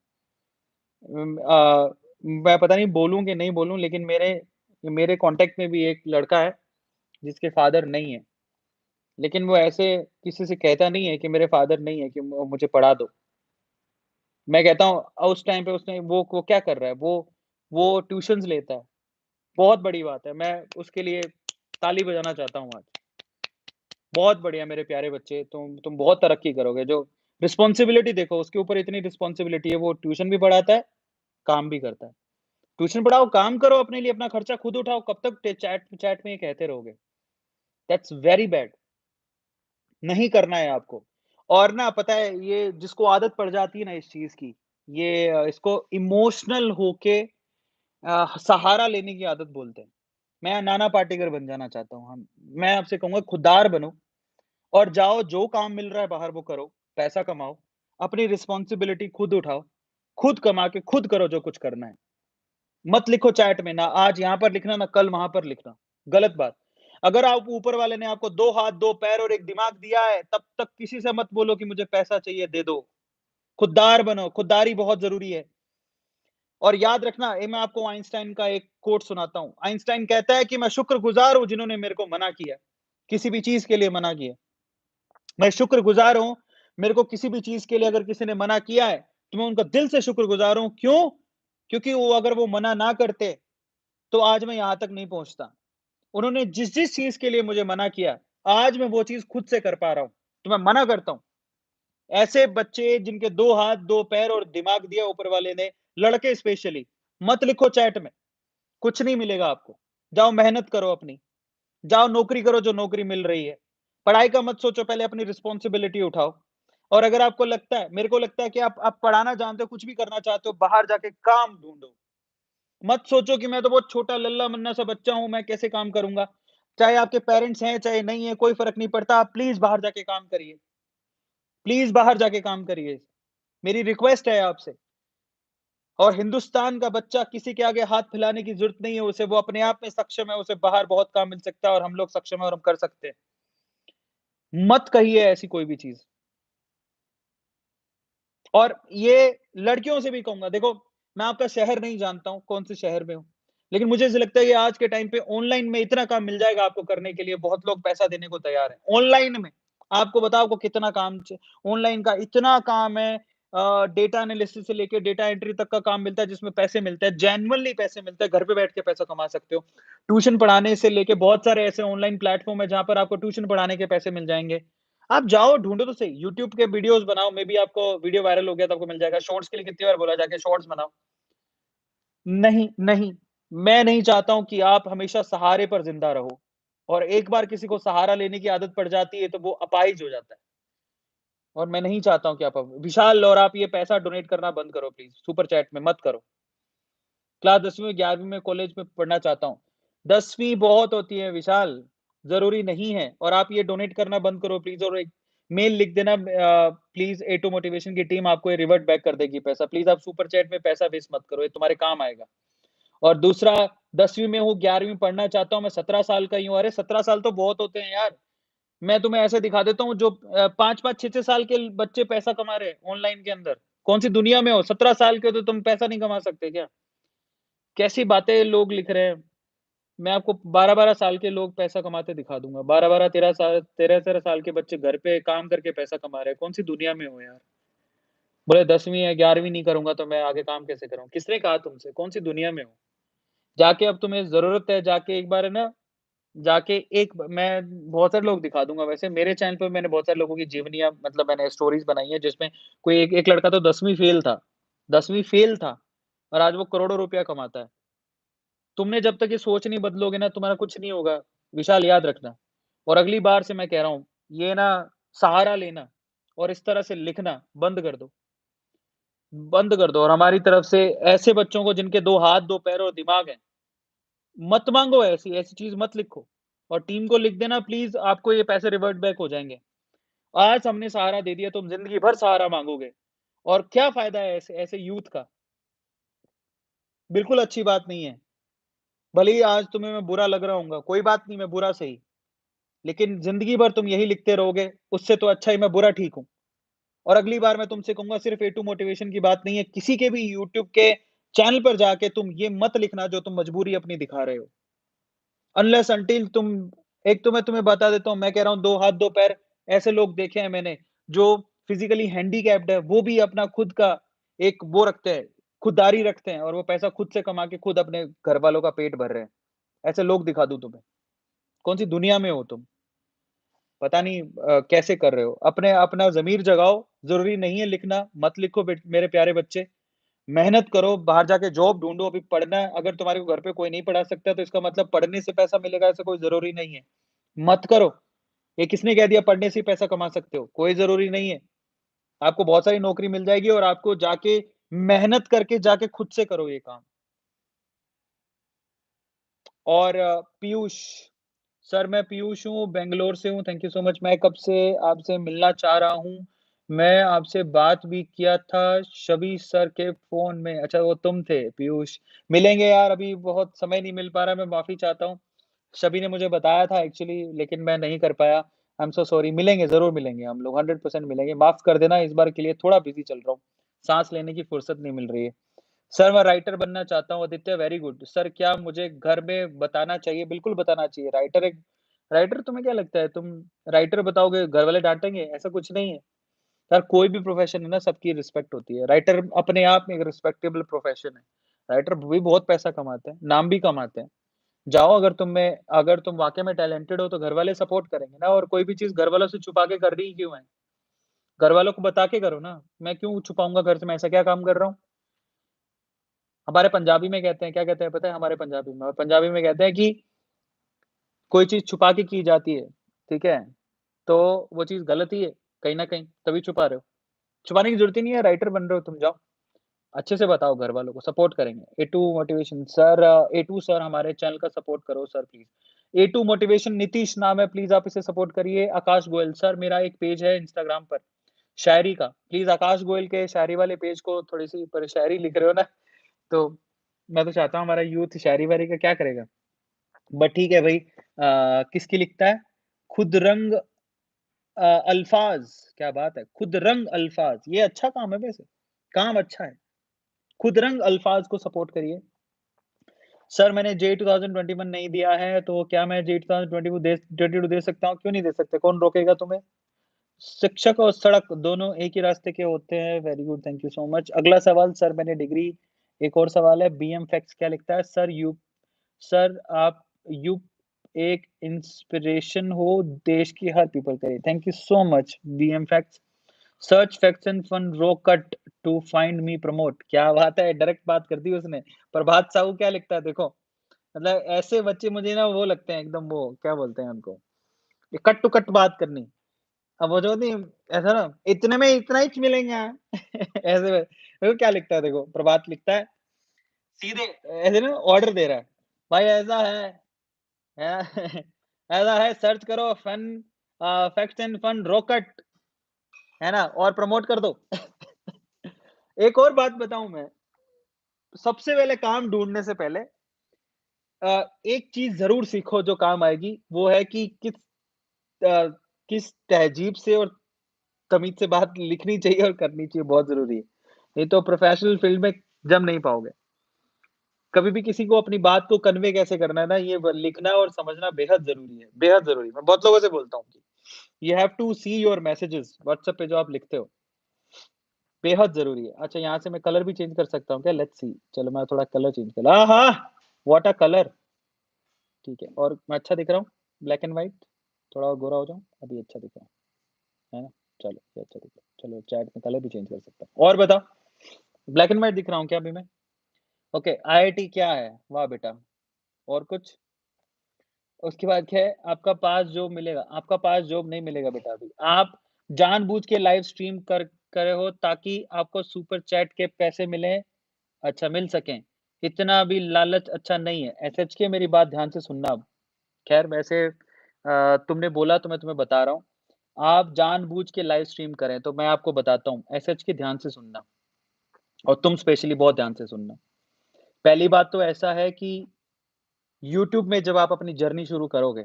मैं पता नहीं बोलूँ कि नहीं बोलूँ, लेकिन मेरे मेरे कॉन्टेक्ट में भी एक लड़का है, जिसके फादर नहीं है। लेकिन वो ऐसे किसी से कहता नहीं है कि मेरे फादर नहीं है कि मुझे पढ़ा दो। मैं कहता हूँ उस टाइम पे उसने वो क्या कर रहा है? वो ट्यूशन्स लेता है। बहुत बड़ी बात है। मैं उसके लिए ताली बजाना चाहता हूँ आज। बहुत बढ़िया मेरे प्यारे बच्चे, तुम बहुत तरक्की करोगे। जो रिस्पॉन्सिबिलिटी देखो, उसके ऊपर इतनी रिस्पॉन्सिबिलिटी है, वो ट्यूशन भी पढ़ाता है, काम भी करता है। ट्यूशन पढ़ाओ, काम करो अपने लिए, अपना खर्चा खुद उठाओ, कब तक चैट चैट में ये कहते रहोगे? That's very bad. नहीं करना है आपको। और ना पता है ये जिसको आदत पड़ जाती है ना इस चीज़ की, ये इसको इमोशनल होके सहारा लेने की आदत बोलते हैं। मैं नाना पाटेकर बन जाना चाहता हूँ। हम मैं आपसे कहूँगा खुददार बनो और जाओ जो काम मिल रहा है बाहर वो करो, पैसा कमाओ, अपनी रिस्पॉन्सिबिलिटी खुद उठाओ, खुद कमा के खुद करो जो कुछ करना है। मत लिखो चैट में ना आज यहाँ पर लिखना, ना कल वहाँ पर लिखना, गलत बात। अगर आप ऊपर वाले ने आपको 2 हाथ, 2 पैर और 1 दिमाग दिया है, तब तक किसी से मत बोलो कि मुझे पैसा चाहिए, दे दो। खुददार बनो, खुददारी बहुत ज़रूरी है। और याद रखना, ये मैं आपको आइंस्टाइन का एक कोट सुनाता हूँ। आइंस्टाइन कहता है कि मैं शुक्रगुज़ार हूँ जिन्होंने मेरे को मना किया, किसी भी चीज़ के लिए मना किया। मैं शुक्रगुज़ार हूँ, मेरे को किसी भी चीज़ के लिए अगर किसी ने मना किया है, तो मैं उनका दिल से शुक्रगुज़ार हूँ। क्यों? क्योंकि वो अगर वो मना ना करते, तो आज मैं यहाँ तक नहीं पहुँचता। उन्होंने जिस-जिस चीज़ के लिए मुझे मना किया, आज मैं वो चीज़ खुद से कर पा रहा हूँ। तो मैं मना करता हूँ। ऐसे बच्चे जिनके 2 हाथ, 2 पैर और दिमाग दिया ऊपर वाले ने, लड़के स्पेशली, मत लिखो चैट में, कुछ नहीं मिलेगा आपको। जाओ मेहनत करो अपनी, जाओ नौकरी करो जो नौकरी मिल रही है। पढ़ाई का मत सोचो, पहले अपनी रिस्पॉन्सिबिलिटी उठाओ। और अगर आपको लगता है मेरे को लगता है कि आप पढ़ाना जानते हो, कुछ भी करना चाहते हो, बाहर जाके काम ढूँढो। मत सोचो कि मैं तो बहुत छोटा लल्ला-मन्ना सा बच्चा हूँ, मैं कैसे काम करूँगा? चाहे आपके पेरेंट्स हैं, चाहे नहीं है, कोई फ़र्क नहीं पड़ता, आप प्लीज़ बाहर जाके काम करिए। प्लीज़ बाहर जाके काम करिए। मेरी रिक्वेस्ट है आपसे। और हिंदुस्तान का बच्चा किसी के आगे हाथ फैलाने की ज़रूरत नहीं है उसे, वो अपने आप में सक्षम है, उसे बाहर बहुत काम मिल सकता है और हम लोग सक्षम हैं और हम कर सकते हैं। मत कहिए ऐसी कोई भी चीज़। और ये लड़कियों से भी कहूँगा, देखो मैं आपका शहर नहीं जानता हूँ, कौन से शहर में हो। लेकिन मुझे ऐसा लगता है कि आज के टाइम पे ऑनलाइन में इतना काम मिल जाएगा आपको करने के लिए, बहुत लोग पैसा देने को तैयार हैं। ऑनलाइन में, आपको बताओ आपको कितना काम च ऑनलाइन का इतना काम है डेटा एनालिसिस से लेके डेटा एंट्री तक का काम मिलता है जिसमें पैसे मिलते हैं, जेन्युइनली पैसे मिलते हैं, घर पे बैठ के पैसा कमा सकते हो। ट्यूशन पढ़ाने से लेके बहुत सारे ऐसे ऑनलाइन प्लेटफ़ॉर्म है जहाँ पर आपको ट्यूशन पढ़ाने के पैसे मिल जाएँगे। आप जाओ ढूँढो तो सही, यूट्यूब के वीडियोज़ बनाओ, मे बी आपको वीडियो वायरल हो गया तो आपको मिल जाएगा। शॉर्ट्स के लिए कितनी बार बोला जाके शॉर्ट्स बनाओ। नहीं, नहीं, मैं नहीं चाहता हूँ कि आप हमेशा सहारे पर ज़िंदा रहो और एक बार किसी को सहारा लेने की आदत पड़ जाती है तो वो अपाहिज हो जाता है और मैं नहीं चाहता हूँ कि आप विशाल और आप ये पैसा डोनेट करना बंद करो प्लीज़, सुपर चैट में मत करो। क्लास 10वीं में 11वीं में कॉलेज में पढ़ना चाहता हूँ। 10वीं बहुत होती है विशाल, ज़रूरी नहीं है और आप ये डोनेट करना बंद करो प्लीज़ और एक मेल लिख देना प्लीज़ ए टू मोटिवेशन की टीम आपको ये रिवर्ट बैक कर देगी पैसा। प्लीज़ आप सुपर चैट में पैसा वेस्ट मत करो, ये तुम्हारे काम आएगा। और दूसरा 10वीं में हूँ, 11वीं पढ़ना चाहता हूँ, मैं 17 साल का ही हूँ। अरे 17 साल तो बहुत होते हैं यार। मैं तुम्हें ऐसे दिखा देता हूँ जो 5-5 6-6 साल के बच्चे पैसा कमा रहे हैं ऑनलाइन के अंदर। कौन-सी दुनिया में हो? 17 साल के हो तो तुम पैसा नहीं कमा सकते क्या? कैसी बातें लोग लिख रहे हैं। मैं आपको 12-12 साल के लोग पैसा कमाते दिखा दूँगा। 12-12 13-13 साल के बच्चे घर पे काम करके पैसा कमा रहे हैं। कौन-सी दुनिया में हो यार? बोले 10वीं या 11वीं नहीं करूँगा तो मैं आगे काम कैसे करूँ? किसने कहा तुमसे? कौन-सी दुनिया में हो? जाके अब तुम्हें ज़रूरत है जाके एक बार है ना जाके एक ब मैं बहुत सारे लोग दिखा दूँगा वैसे मेरे चैनल पे मैंने बहुत सारे लोगों की जीवनियाँ मतलब मैंने स्टोरीज़ बनाई है जिसमें कोई एक एक लड़का तो 10वीं फ़ेल था। 10वीं फ़ेल था और आज वो करोड़ों रुपया कमाता है। तुमने जब तक ये सोच नहीं बदलोगे ना तुम्हारा कुछ नहीं होगा, विशाल याद रखना। और अगली बार से मैं कह रहा हूँ, ये ना सहारा लेना और इस तरह से लिखना बंद कर दो। बंद कर दो और हमारी तरफ से ऐसे बच्चों को जिनके 2 हाथ, 2 पैर और दिमाग है, मत माँगो ऐसी, ऐसी चीज़ मत लिखो और टीम को लिख देना प्लीज़ आपको ये पैसे रिवर्ट बैक हो जाएँगे। आज हमने सहारा दे दिया, तुम ज़िंदगी भर सहारा माँगोगे और क्या फ़ायदा है ऐसे ऐसे यूथ का? बिल्कुल अच्छी बात नहीं है। भले ही आज तुम्हें मैं बुरा लग रहा हूँगा, कोई बात नहीं मैं बुरा सही, लेकिन ज़िंदगी भर तुम यही लिखते रहोगे, उससे तो अच्छा ही मैं बुरा ठीक हूँ। और अगली बार मैं तुमसे कहूँगा सिर्फ़ ए टू मोटिवेशन की बात नहीं है, किसी के भी यूट्यूब के चैनल पर जाके तुम ये मत लिखना जो तुम मजबूरी अपनी दिखा रहे हो। अनलेस अंटिल तुम एक तो मैं तुम्हें बता देता हूँ, मैं कह रहा हूँ 2 हाथ 2 पैर ऐसे लोग देखे हैं मैंने, जो फिज़िकली हैंडीकैप्ड है, वो भी अपना खुद का एक वो रखते हैं, खुददारी रखते हैं और वो पैसा खुद से कमा के खुद अपने घरवालों का पेट भर रहे हैं। ऐसे लोग दिखा दूँ तुम्हें, कौन-सी दुनिया में हो तुम? पता नहीं कैसे कर रहे हो? अपने अपना ज़मीर जगाओ, ज़रूरी नहीं है लिखना, मत लिखो मेरे प्यारे बच्चे। मेहनत करो, बाहर जाके जॉब ढूँढो, अभी पढ़ना है, अगर तुम्हारे को घर पे कोई नहीं पढ़ा सकता तो इसका मतलब पढ़ने से पैसा मिलेगा ऐसा कोई ज़रूरी नहीं है। मत करो, ये किसने कह दिया पढ़ने से ही पैसा कमा सकते हो? कोई ज़रूरी नहीं है। आपको बहुत सारी नौकरी मिल जाएगी और आपको जाके मेहनत करके जाके खुद से करो ये काम। और पीयूष, सर मैं पीयूष हूँ, बैंगलोर से हूँ, थैंक यू सो मच। मैं कब से आपसे मिलना चाह रहा हूँ। मैं आपसे बात भी किया था शबी सर के फ़ोन में। अच्छा वो तुम थे पीयूष। मिलेंगे यार, अभी बहुत समय नहीं मिल पा रहा है, मैं माफ़ी चाहता हूँ। सभी ने मुझे बताया था एक्चुअली लेकिन मैं नहीं कर पाया। I am so sorry. मिलेंगे, ज़रूर मिलेंगे हम लोग 100% मिलेंगे। माफ़ कर देना इस बार के लिए थोड़ा बिज़ी चल रहा हूँ। साँस लेने की फुर्सत नहीं मिल रही है। सर मैं राइटर बनना चाहता हूँ आदित्य वेरी गुड। सर क्या मुझे घर में बताना चाहिए? बिल्कुल बताना चाहिए। राइटर तुम्हें क्या लगता है तुम राइटर बताओगे घर वाले डाँटेंगे? ऐसा कुछ नहीं है। यार कोई भी प्रोफ़ेशन है ना सबकी रिस्पेक्ट होती है। राइटर अपने आप में एक रिस्पेक्टेबल प्रोफ़ेशन है। राइटर भी बहुत पैसा कमाते हैं, नाम भी कमाते हैं। जाओ अगर तुम वाक़ई में टैलेंटेड हो तो घरवाले सपोर्ट करेंगे ना और कोई भी चीज़ घरवालों से छुपा के कर रही क्यों है? घरवालों को बता के करो ना। मैं क्यों छुपाऊँगा घर से मैं ऐसा क्या काम कर रहा हूँ? हमारे पंजाबी में कहते हैं क्या कहते हैं पता है हमारे पंजाबी में? पंजाबी में कहते हैं कि कोई चीज़ छुपा के की जाती है, ठीक है? तो वो चीज़ गलत ही है, कहीं न कहीं, तभी छुपा रहे हो। छुपाने की ज़रूरत ही नहीं है, राइटर बन रहे हो तुम जाओ। अच्छे से बताओ घरवालों को, सपोर्ट करेंगे। A to motivation sir A two sir हमारे चैनल का सपोर्ट करो sir please. A to motivation Nitish नाम है, प्लीज़ आप इसे सपोर्ट करिए। आकाश गोयल सर मेरा एक पेज है इंस्टाग्राम पर, शायरी का। प्लीज़ आकाश गोयल के शायरी वाले पेज को थोड़ी-सी पर शायरी लिख रहे हो ना, तो मैं तो चाहता हूँ हमारा यूथ शायरी-वायरी का क्या करेगा? बट ठीक है भई किसकी लिखता है? खुद रंग अल्फ़ाज़ क्या बात है! खुद रंग अल्फ़ाज़ ये अच्छा काम है वैसे, काम अच्छा है। खुद रंग अल्फ़ाज़ को सपोर्ट करिए। सर मैंने जेईई 2021 नहीं दिया है, तो क्या मैं जेईई 2022 दे सकता हूँ? क्यों नहीं दे सकते? कौन रोकेगा तुम्हें? शिक्षक और सड़क दोनों एक ही रास्ते के होते हैं। Very good, thank you so much. अगला सवाल सर मैंने डिग्री एक और सवाल है बीएम फैक्ट्स क्या लिखता है? सर आप यू एक इंस्पिरेशन हो देश की हर पीपल के लिए। Thank you so much BM facts. Search facts and fun rocket to find me promote क्या बात है! डायरेक्ट बात कर दी उसने। प्रभात साहू क्या लिखता है देखो, मतलब ऐसे बच्चे मुझे ना वो लगते हैं एकदम वो क्या बोलते हैं उनको, ये कट टू कट बात करनी। अब वो जो नहीं ऐसा ना इतने में इतना ही मिलेगा ऐसे में देखो क्या लिखता है देखो, प्रभात लिखता है सीधे ऐसे ना ऑर्डर दे रहा है। भाई हैं ऐसा है सर्च करो fun facts and fun rocket है ना और प्रमोट कर दो। एक और बात बताऊँ मैं, सबसे पहले काम ढूँढने से पहले एक चीज़ ज़रूर सीखो जो काम आएगी, वो है कि अ, किस तहज़ीब से और तमीज़ से बात लिखनी चाहिए और करनी चाहिए, बहुत ज़रूरी है। नहीं तो प्रोफ़ेशनल फ़ील्ड में जम नहीं पाओगे। कभी भी किसी को अपनी बात को कन्वे कैसे करना है ना, ये ब लिखना और समझना बेहद ज़रूरी है, बेहद ज़रूरी है। मैं बहुत लोगों से बोलता हूँ कि you have to see your messages WhatsApp पे जो आप लिखते हो, बेहद ज़रूरी है। अच्छा यहाँ से मैं कलर भी चेंज कर सकता हूँ क्या? लेट्स सी चलो मैं थोड़ा कलर चेंज कर आहा! What a colour! ठीक है और मैं अच्छा दिख रहा हूँ? Black and white? थोड़ा और गोरा हो जाऊँ? अभी अच्छा दिख रहा हूँ, है ना? चलो ये अच्छा दिख रहा है। चलो चैट में कलर भी चेंज कर सकता हूँ। और बताओ, ब्लैक एंड व्हाइट दिख रहा हूँ क्या अभी मैं? ओके, आईआईटी क्या है? वाह बेटा! और कुछ? उसके बाद क्या है? आपका पास जॉब नहीं मिलेगा बेटा अभी। आप जानबूझ के लाइव स्ट्रीम कर करे हो ताकि आपको सुपर चैट के पैसे मिलें, अच्छा मिल सकें। इतना भी लालच अच्छा नहीं है। एसएचके मेरी बात ध्यान से सुनना अब। ख़ैर वैसे तुमने बोला तो मैं तुम्हें बता रहा हूँ। आप जानबूझ के लाइव स्ट्रीम करें, तो मैं आपको बताता हूँ, एसएचके ध्यान से सुनना और तुम स्पेशली बहुत ध्यान से सुनना। पहली बात तो ऐसा है कि यूट्यूब में जब आप अपनी जर्नी शुरू करोगे,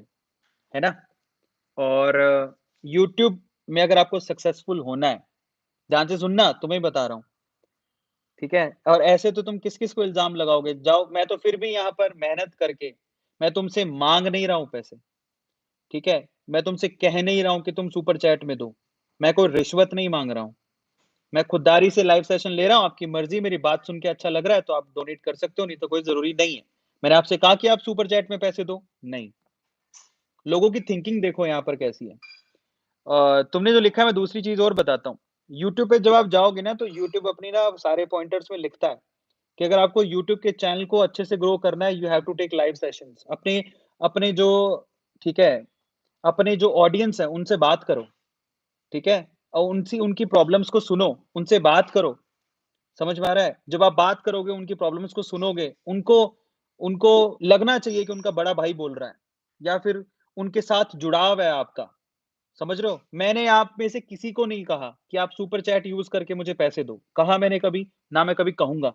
है ना? और यूट्यूब में अगर आपको सक्सेसफुल होना है, ध्यान से सुनना, तुम्हें बता रहा हूँ, ठीक है? और ऐसे तो तुम किस-किस को इल्ज़ाम लगाओगे? जाओ मैं तो फिर भी यहाँ पर मेहनत करके, मैं तुमसे माँग नहीं रहा हूँ पैसे, ठीक है? मैं तुमसे कह नहीं रहा हूँ कि तुम सुपर चैट में दो। मैं कोई रिश्वत नहीं माँग रहा हूँ। मैं खुददारी से लाइव सेशन ले रहा हूँ, आपकी मर्ज़ी, मेरी बात सुन के अच्छा लग रहा है तो आप डोनेट कर सकते हो, नहीं तो कोई ज़रूरी नहीं है। मैंने आपसे कहा कि आप सुपर चैट में पैसे दो? नहीं। लोगों की थिंकिंग देखो यहाँ पर कैसी है। तुमने जो लिखा है मैं दूसरी चीज़ और बताता हूँ। यूट्यूब पे जब आप जाओगे ना तो यूट्यूब अपनी ना सारे पॉइंटर्स में लिखता है कि अगर आपको यूट्यूब के चैनल को अच्छे से ग्रो करना है, you have to take live sessions. अपने अपने जो ठीक है, अपने जो ऑडियंस है उनसे बात करो, ठीक है? और उनसी उनकी प्रॉब्लम्स को सुनो, उनसे बात करो। समझ में आ रहा है? जब आप बात करोगे, उनकी प्रॉब्लम्स को सुनोगे, उनको उनको लगना चाहिए कि उनका बड़ा भाई बोल रहा है या फिर उनके साथ जुड़ाव है आपका। समझ रहे हो? मैंने आप में से किसी को नहीं कहा कि आप सुपर चैट यूज़ करके मुझे पैसे दो। कहा मैंने कभी? ना मैं कभी कहूँगा।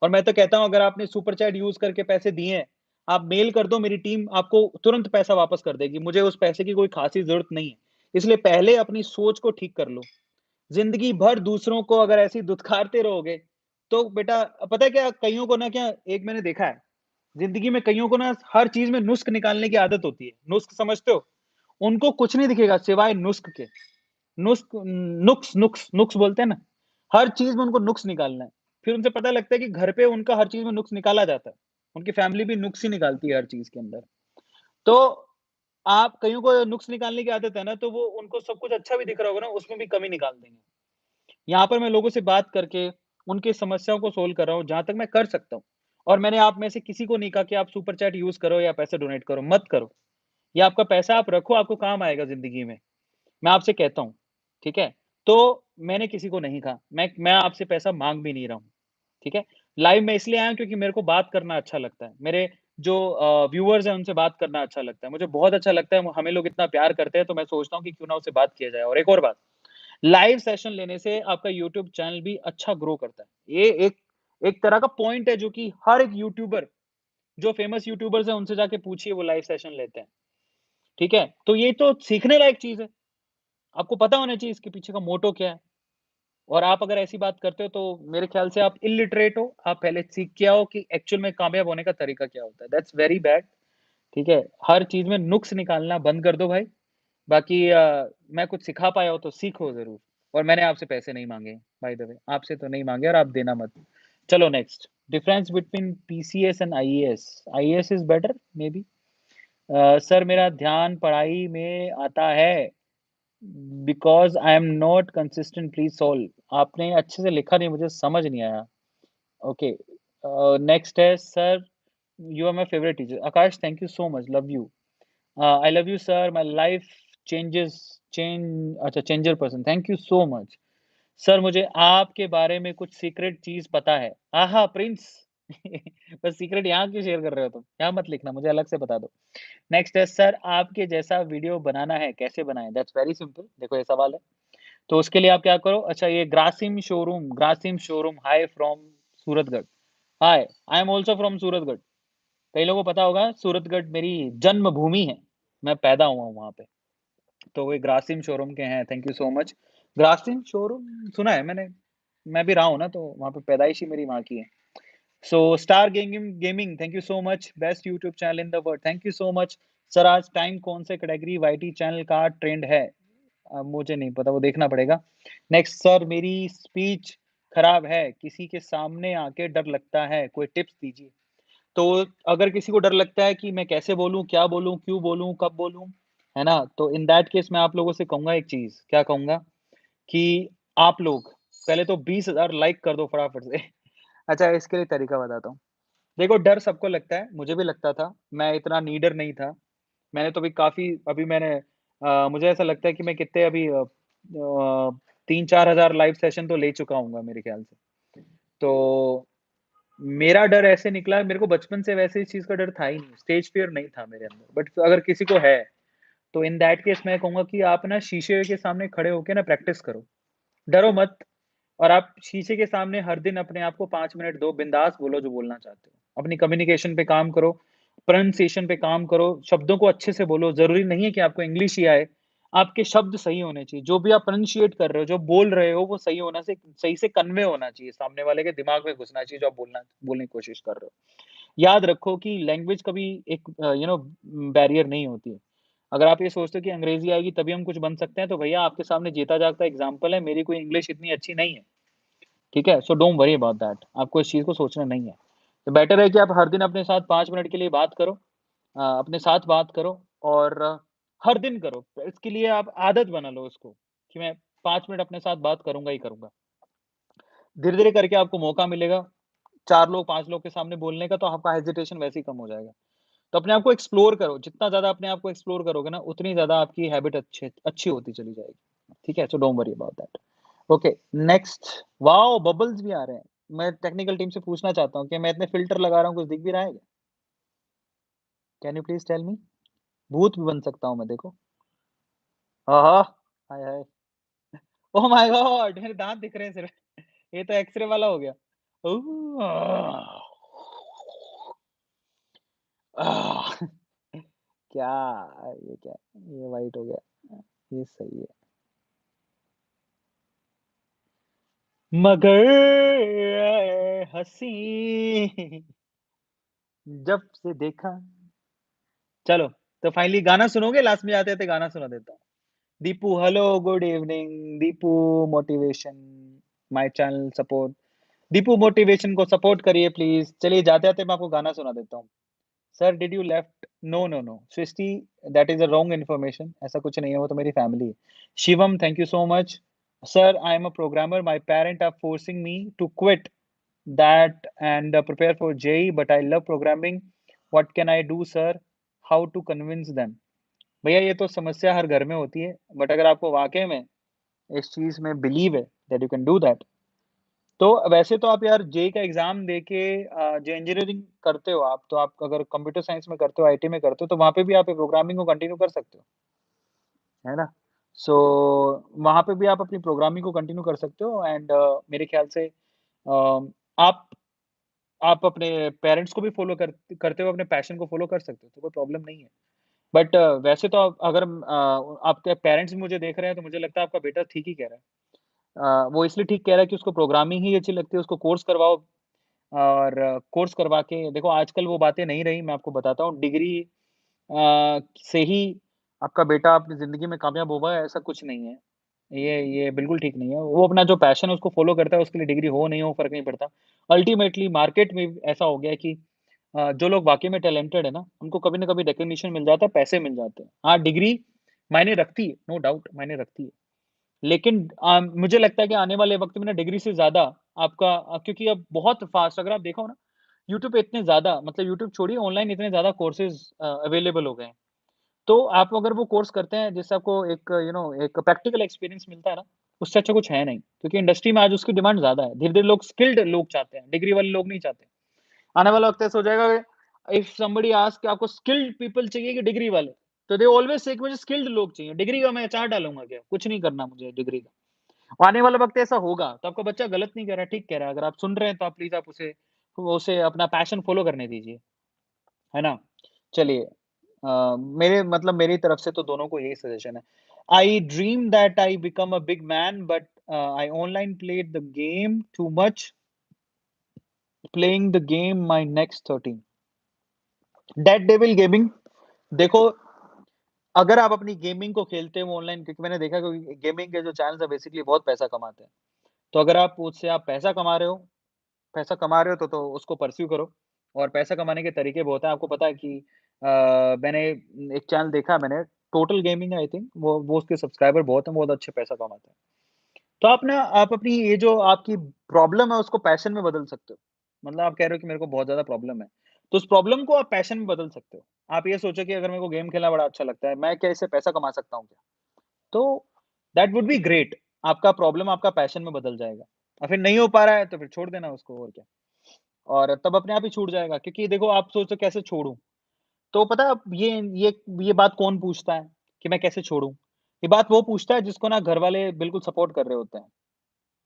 और मैं तो कहता हूँ अगर आपने सुपर चैट यूज़ करके पैसे दिए हैं, आप मेल कर दो, मेरी टीम आपको तुरंत पैसा वापस कर देगी। मुझे उस पैसे की कोई ख़ासी ज़रूरत नहीं है। इसलिए पहले अपनी सोच को ठीक कर लो। ज़िंदगी भर दूसरों को अगर ऐसे ही दुत्कारते रहोगे, तो बेटा पता है क्या कइयों को ना क्या एक मैंने देखा है, ज़िंदगी में कइयों को ना हर चीज़ में नुस्ख़ निकालने की आदत होती है। नुस्ख़ समझते हो? उनको कुछ नहीं दिखेगा सिवाय नुस्ख़ के। नुक्स नुक्स बोलते हैं ना, हर चीज़ में उनको नुक्स निकालना है। फिर उनसे पता लगता है कि घर पे उनका हर चीज़ में नुक्स निकाला जाता है। उनकी फैमिली भी नुक्स ही निकालती है हर चीज़ के अंदर। तो आप कइयों को नुक्स निकालने की आदत है ना, तो वो उनको सब कुछ अच्छा भी दिख रहा होगा ना, उसमें भी कमी निकाल देंगे। यहाँ पर मैं लोगों से बात करके उनकी समस्याओं को सोल्व कर रहा हूँ, जहाँ तक मैं कर सकता हूँ। और मैंने आप में से किसी को नहीं कहा कि आप सुपर चैट यूज़ करो या पैसे डोनेट करो, मत करो। ये आपका पैसा आप रखो, आपको काम आएगा ज़िंदगी में। मैं आपसे कहता हूँ, ठीक है? तो मैंने किसी को नहीं कहा, मैं आपसे पैसा माँग भी नहीं रहा हूँ, ठीक है? लाइव मैं इसलिए आया हूँ क्योंकि मेरे को बात करना अच्छा लगता है। मेरे जो व्यूअर्स हैं उनसे बात करना अच्छा लगता है। मुझे बहुत अच्छा लगता है, हमें लोग इतना प्यार करते हैं तो मैं सोचता हूँ कि क्यों ना उससे बात किया जाए। और एक और बात, लाइव सेशन लेने से आपका यूट्यूब चैनल भी अच्छा ग्रो करता है। ये एक एक तरह का पॉइंट है जो कि हर एक यूट्यूबर, जो फेमस यूट्यूबर्स हैं उनसे जाके पूछिए वो लाइव सेशन लेते हैं, ठीक है? तो ये तो सीखने लायक चीज़ है। आपको पता होना चाहिए इसके पीछे का मोटो क्या है। और आप अगर ऐसी बात करते हो तो मेरे ख्याल से आप इलिटरेट हो, आप पहले सीख के आओ कि एक्चुअल में कामयाब होने का तरीका क्या होता है। दैट्स वेरी बैड, ठीक है? हर चीज़ में नुक्स निकालना बंद कर दो भाई। बाकी मैं कुछ सिखा पाया हो तो सीखो ज़रूर। और मैंने आपसे पैसे नहीं माँगे बाय द वे, आपसे तो नहीं माँगे और आप देना मत। चलो next, difference between PCS and IAS. IAS is better may be. Sir मेरा ध्यान पढ़ाई में आता है, because I am not consistent please solve. आपने अच्छे से लिखा नहीं, मुझे समझ नहीं आया। ओके, नेक्स्ट है sir, you are my favourite teacher. Akash thank you so much, love you. I love you sir, my life changes change अच्छा changer person, thank you so much. Sir मुझे आपके बारे में कुछ सीक्रेट चीज़ पता है। आहा प्रिंस बस सीक्रेट यहाँ क्यों शेयर कर रहे हो तुम? यहाँ मत लिखना, मुझे अलग से बता दो। नेक्स्ट है सर आपके जैसा वीडियो बनाना है, कैसे बनाएँ? दैट्स वेरी सिंपल, देखो ये सवाल है। तो उसके लिए आप क्या करो, अच्छा ये Grasim showroom hi from Suratgarh. Hi, I am also from Suratgarh. कई लोगों को पता होगा सूरतगढ़ मेरी जन्मभूमि है। मैं पैदा हुआ हूँ वहाँ पे। तो वे ग्रासिम शोरूम के हैं, thank you so much. Grasim showroom सुना है मैंने, मैं भी रहा हूँ ना तो वहाँ पे पैदाइश ही मेरी वहाँ की है। So star gaming thank you so much, best YouTube channel in the world, thank you so much. Sir आज टाइम कौन से कैटेगरी वाईटी चैनल का ट्रेंड है? मुझे नहीं पता, वो देखना पड़ेगा। नेक्स्ट सर मेरी स्पीच खराब है, किसी के सामने आके डर लगता है, कोई टिप्स दीजिए। तो अगर किसी को डर लगता है कि मैं कैसे बोलूँ, क्या बोलूँ, क्यों बोलूँ, कब बोलूँ, है ना? तो इन दैट केस मैं आप लोगों से कहूँगा एक चीज़, क्या कहूँगा कि आप लोग पहले तो 20,000 लाइक कर दो फटाफट से। अच्छा इसके लिए तरीका बताता हूँ। देखो डर सबको लगता है, मुझे भी लगता था, मैं इतना नीडर नहीं था। मैंने तो अभी काफ़ी अभी मैंने मुझे ऐसा लगता है कि मैं कितने अभी 3-4 हज़ार लाइव सेशन तो ले चुका हूँगा मेरे ख्याल से। तो मेरा डर ऐसे निकला मेरे को बचपन से वैसे इस चीज़ का डर था ही नहीं, स्टेज फ़ियर नहीं था मेरे अंदर। बट अगर किसी को है, तो इन दैट केस मैं कहूँगा कि आप ना शीशे के सामने खड़े होके ना प्रैक्टिस करो। डरो मत और आप शीशे के सामने हर दिन अपने आप को 5 मिनट दो, बिंदास बोलो जो बोलना चाहते हो। अपनी कम्युनिकेशन पे काम करो, प्रोनंसिएशन पे काम करो, शब्दों को अच्छे से बोलो। ज़रूरी नहीं है कि आपको इंग्लिश ही आए, आपके शब्द सही होने चाहिए। जो भी आप प्रोनंशिएट कर रहे हो, जो बोल रहे हो, वो सही से कन्वे होना चाहिए, सामने वाले के दिमाग में घुसना चाहिए जो आप बोलने की कोशिश कर रहे हो। याद रखो कि लैंग्वेज कभी एक बैरियर नहीं होती है। अगर आप ये सोचते हो कि अंग्रेज़ी आएगी तभी हम कुछ बन सकते हैं, तो भैया आपके सामने जीता-जागता एग्ज़ाम्पल है, मेरी कोई इंग्लिश इतनी अच्छी नहीं है, ठीक है? So don't worry about that आपको इस चीज़ को सोचना नहीं है। तो बेटर है कि आप हर दिन अपने साथ 5 मिनट के लिए बात करो अपने साथ बात करो और हर दिन करो। इसके लिए आप आदत बना लो उसको कि मैं 5 मिनट अपने साथ बात करूँगा ही करूँगा। धीरे-धीरे करके आपको मौका मिलेगा, 4 लोग, 5 लोग के सामने बोलने का, तो आपका हेजिटेशन वैसे ही कम हो जाएगा। तो अपने आप को एक्सप्लोर करो, जितना ज़्यादा अपने आप को एक्सप्लोर करोगे ना, उतनी ज़्यादा आपकी हैबिट अच्छी होती चली जाएगी। ठीक है? So don't worry about that. Okay, next wow! Bubbles भी आ रहे हैं। मैं टेक्निकल टीम से पूछना चाहता हूँ कि मैं इतने फ़िल्टर लगा रहा हूँ, कुछ दिख भी रहा है क्या? Can you please tell me? भूत भी बन सकता हूँ मैं, देखो। आहा! हाय, हाय! Oh my god! मेरे दाँत दिख रहे हैं सिर्फ। ये तो एक्स-रे वाला हो गया। ओह! आह! क्या ये क्या ये वाइट हो गया। ये सही है। मगर हँसी जब से देखा चलो, तो फाइनली गाना सुनोगे? लास्ट में जाते-जाते गाना सुना देता हूँ। Deepu hello, good evening, Deepu motivation, my channel support. Deepu motivation को सपोर्ट करिए प्लीज़। चलिए जाते-जाते मैं आपको गाना सुना देता हूँ। Sir did you left no, no, no. Srishti that is a wrong information ऐसा कुछ नहीं है, वो तो मेरी फैमिली है। Shivam thank you so much. Sir I am a programmer, my parent are forcing me to quit that and prepare for JEE but I love programming. What can I do sir? How to convince them? भैया ये तो समस्या हर घर में होती है, but अगर आपको वाक़ई में इस चीज़ में बिलीव है that you can do that, तो वैसे तो आप यार जेईई का एग्ज़ाम देके जो इंजीनियरिंग करते हो आप, तो आप अगर कंप्यूटर साइंस में करते हो, आईटी में करते हो, तो वहाँ पे भी आप प्रोग्रामिंग को कंटिन्यू कर सकते हो, है ना? सो वहाँ पे भी आप अपनी प्रोग्रामिंग को कंटिन्यू कर सकते हो एंड मेरे ख़्याल से आप आप अपने पेरेंट्स को भी फ़ॉलो करते हुए अपने पैशन को फ़ॉलो कर सकते हो, तो कोई प्रॉब्लम नहीं है। बट वैसे तो अगर आपके पेरेंट्स भी मुझे देख रहे हैं, तो मुझे लगता है आपका बेटा ठीक ही कह रहा है। वो इसलिए ठीक कह रहा है कि उसको प्रोग्रामिंग ही अच्छी लगती है, उसको कोर्स करवाओ और कोर्स करवा के देखो आजकल वो बातें नहीं रही, मैं आपको बताता हूँ डिग्री से ही आपका बेटा अपनी ज़िंदगी में कामयाब होगा ऐसा कुछ नहीं है। ये बिल्कुल ठीक नहीं है। वो अपना जो पैशन है उसको फ़ॉलो करता है, उसके लिए डिग्री हो नहीं हो फ़र्क नहीं पड़ता। अल्टीमेटली मार्केट में ऐसा हो गया है कि जो लोग वाक़ई में टैलेंटेड है ना, उनको कभी न कभी रिकॉग्निशन मिल जाता है, पैसे मिल जाते हैं। हाँ, डिग्री मायने रखती है, नो डाउट मायने रखती है। लेकिन मुझे लगता है कि आने वाले वक़्त में ना डिग्री से ज़्यादा आपका क्योंकि अब बहुत फ़ास्ट अगर आप देखो ना, यूट्यूब पे इतने ज़्यादा मतलब यूट्यूब छोड़िए ऑनलाइन इतने ज़्यादा कोर्सेज़ अवेलेबल हो गए हैं। तो आप अगर वो कोर्स करते हैं जिससे आपको एक एक प्रैक्टिकल एक्सपीरियंस मिलता है ना, उससे अच्छा कुछ है नहीं। क्योंकि इंडस्ट्री में आज उसकी डिमांड ज़्यादा है। धीरे-धीरे लोग स्किल्ड लोग चाहते हैं, डिग्री वाले लोग नहीं चाहते। आने वाला वक़्त ऐसा हो जाएगा इफ समबडी आस्क कि आपको स्किल्ड पीपल चाहिए कि डिग्री वाले? तो दे ऑलवेज़ से कि मुझे स्किल्ड लोग चाहिए, डिग्री का मैं अचार डालूँगा क्या? कुछ नहीं करना मुझे डिग्री का। आने वाला वक़्त ऐसा होगा, तो आपका बच्चा गलत नहीं कह रहा है, ठीक कह रहा है। अगर आप सुन रहे हैं तो आप प्लीज़ आप उसे अपना पैशन फ़ॉलो करने दीजिए, है ना? चलिए मेरे मतलब मेरी तरफ से तो दोनों को यही सजेशन है। आई dream that I become a big man but I online played the game too much, playing the game my next 13 dead devil gaming देखो, अगर आप अपनी गेमिंग को खेलते हो ऑनलाइन क्योंकि मैंने देखा कि गेमिंग के जो चैनल्स हैं बेसिकली बहुत पैसा कमाते हैं। तो अगर आप उससे आप पैसा कमा रहे हो तो उसको परस्यू करो और पैसा कमाने के तरीके बहुत हैं। आपको पता है कि मैंने एक चैनल देखा है मैंने टोटल गेमिंग आई थिंक वो उसके सब्सक्राइबर बहुत हैं, बहुत अच्छे पैसा कमाते हैं। तो आप अपनी ये जो आपकी प्रॉब्लम है उसको पैशन में बदल सकते हो। मतलब आप कह रहे हो कि मेरे को बहुत ज़्यादा प्रॉब्लम है, तो उस प्रॉब्लम को आप पैशन में बदल सकते हो। आप ये सोचो कि अगर मेरे को गेम खेलना बड़ा अच्छा लगता है, मैं क्या इससे पैसा कमा सकता हूँ क्या? तो दैट वुड बी ग्रेट। आपका प्रॉब्लम आपका पैशन में बदल जाएगा। और फिर नहीं हो पा रहा है तो फिर छोड़ देना उसको और क्या। और तब अपने आप ही छूट जाएगा क्योंकि देखो आप सोचो कैसे छोड़ूँ? तो पता है अब ये बात कौन पूछता है कि मैं कैसे छोड़ूँ? ये बात वो पूछता है जिसको ना घरवाले बिल्कुल सपोर्ट कर रहे होते हैं।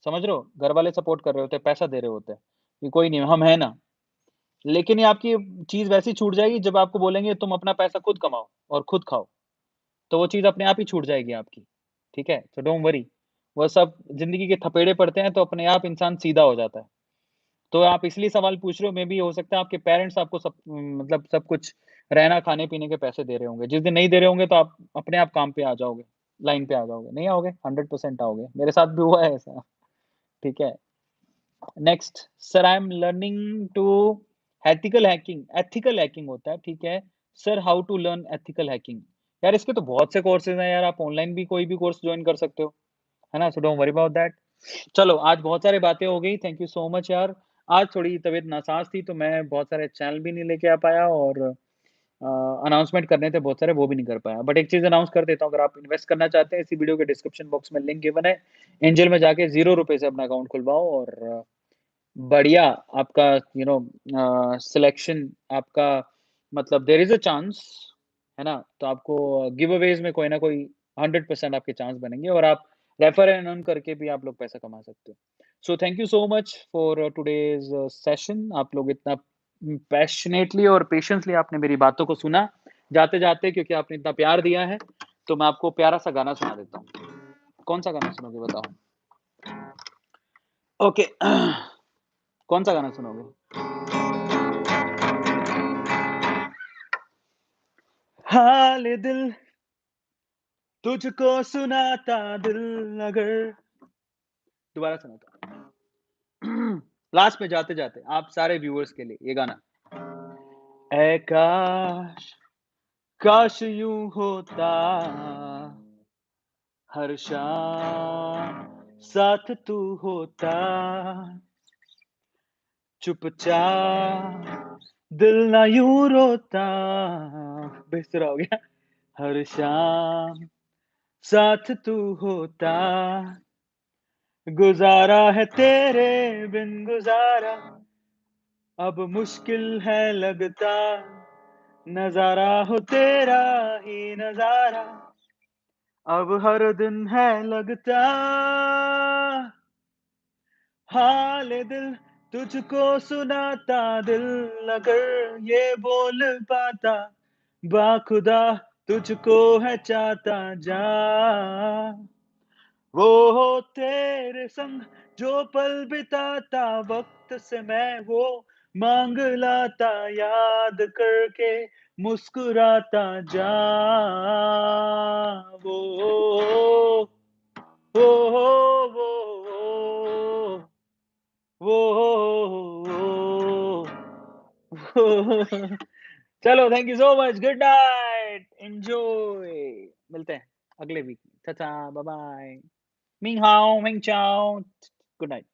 समझ रहे हो? घरवाले सपोर्ट कर रहे होते हैं, पैसा दे रहे होते हैं, कि कोई नहीं हम हैं ना। लेकिन ये आपकी चीज़ वैसे ही छूट जाएगी जब आपको बोलेंगे तुम अपना पैसा खुद कमाओ और खुद खाओ। तो वो चीज़ अपने आप ही छूट जाएगी आपकी, ठीक है? तो डोंट वरी वो सब ज़िंदगी के थपेड़े पड़ते हैं तो अपने आप इंसान सीधा हो जाता है। तो आप इसलिए सवाल पूछ रहे हो मेबी हो सकता है आपके पेरेंट्स आपको मतलब सब कुछ रहना, खाने-पीने के पैसे दे रहे होंगे। जिस दिन नहीं दे रहे होंगे तो आप अपने आप काम पे आ जाओगे, लाइन पे आ जाओगे। नहीं आओगे? 100% आओगे। मेरे साथ भी हुआ है ऐसा, ठीक है? Next sir I am learning to ethical hacking होता है, ठीक है? Sir how to learn ethical hacking? यार इसके तो बहुत से कोर्सेज़ हैं यार, आप ऑनलाइन भी कोई भी कोर्स जॉइन कर सकते हो, है ना? So don't worry about that. चलो आज बहुत सारी बातें हो गई, थैंक यू सो मच यार। आज थोड़ी तबीयत नासाज़ थी तो मैं बहुत सारे चैनल भी नहीं लेके आ पाया और अनाउंसमेंट करने थे बहुत सारे वो भी नहीं कर पाया। बट एक चीज़ अनाउंस कर देता हूँ अगर आप इन्वेस्ट करना चाहते हैं इसी वीडियो के डिस्क्रिप्शन बॉक्स में लिंक गिवन है। एंजल में जाके ₹0 से अपना अकाउंट खुलवाओ और बढ़िया आपका सिलेक्शन आपका मतलब देयर इज़ अ चांस, है ना? तो आपको गिव अवेज़ में कोई ना कोई 100% आपके चांस बनेंगे और आप रेफर एंड अर्न करके भी आप लोग पैसा कमा सकते हो। सो thank you so much for today's session आप लोग इतना पैशनेटली और पेशेंसली आपने मेरी बातों को सुना। जाते-जाते क्योंकि आपने इतना प्यार दिया है, तो मैं आपको प्यारा-सा गाना सुना देता हूँ। कौन-सा गाना सुनोगे बताओ? ओके कौन-सा गाना सुनोगे? हाल दिल तुझको सुनाता दिल अगर दोबारा सुनाता हूँ। लास्ट में जाते-जाते आप सारे व्यूअर्स के लिए ये गाना। ऐ काश, काश यूँ होता हर शाम साथ तू होता, चुपचाप दिल ना यूँ रोता। बेसुरा हो गया। हर शाम साथ तू होता, गुज़ारा है तेरे बिन गुज़ारा, अब मुश्किल है लगता, नज़ारा हो तेरा ही नज़ारा, अब हर दिन है लगता। हाल दिल तुझको सुनाता दिल अगर ये बोल पाता, बाखुदा तुझको है चाहता जा। वो हो तेरे संग जो पल बिताता वक्त से मैं वो मांग लाता याद करके मुस्कुराता जा। वो वो वो वो चलो thank you so much good night enjoy मिलते हैं अगले वीक में टाटा बाय बाय मिंग हाओ मिंग चाओ गुड नाइट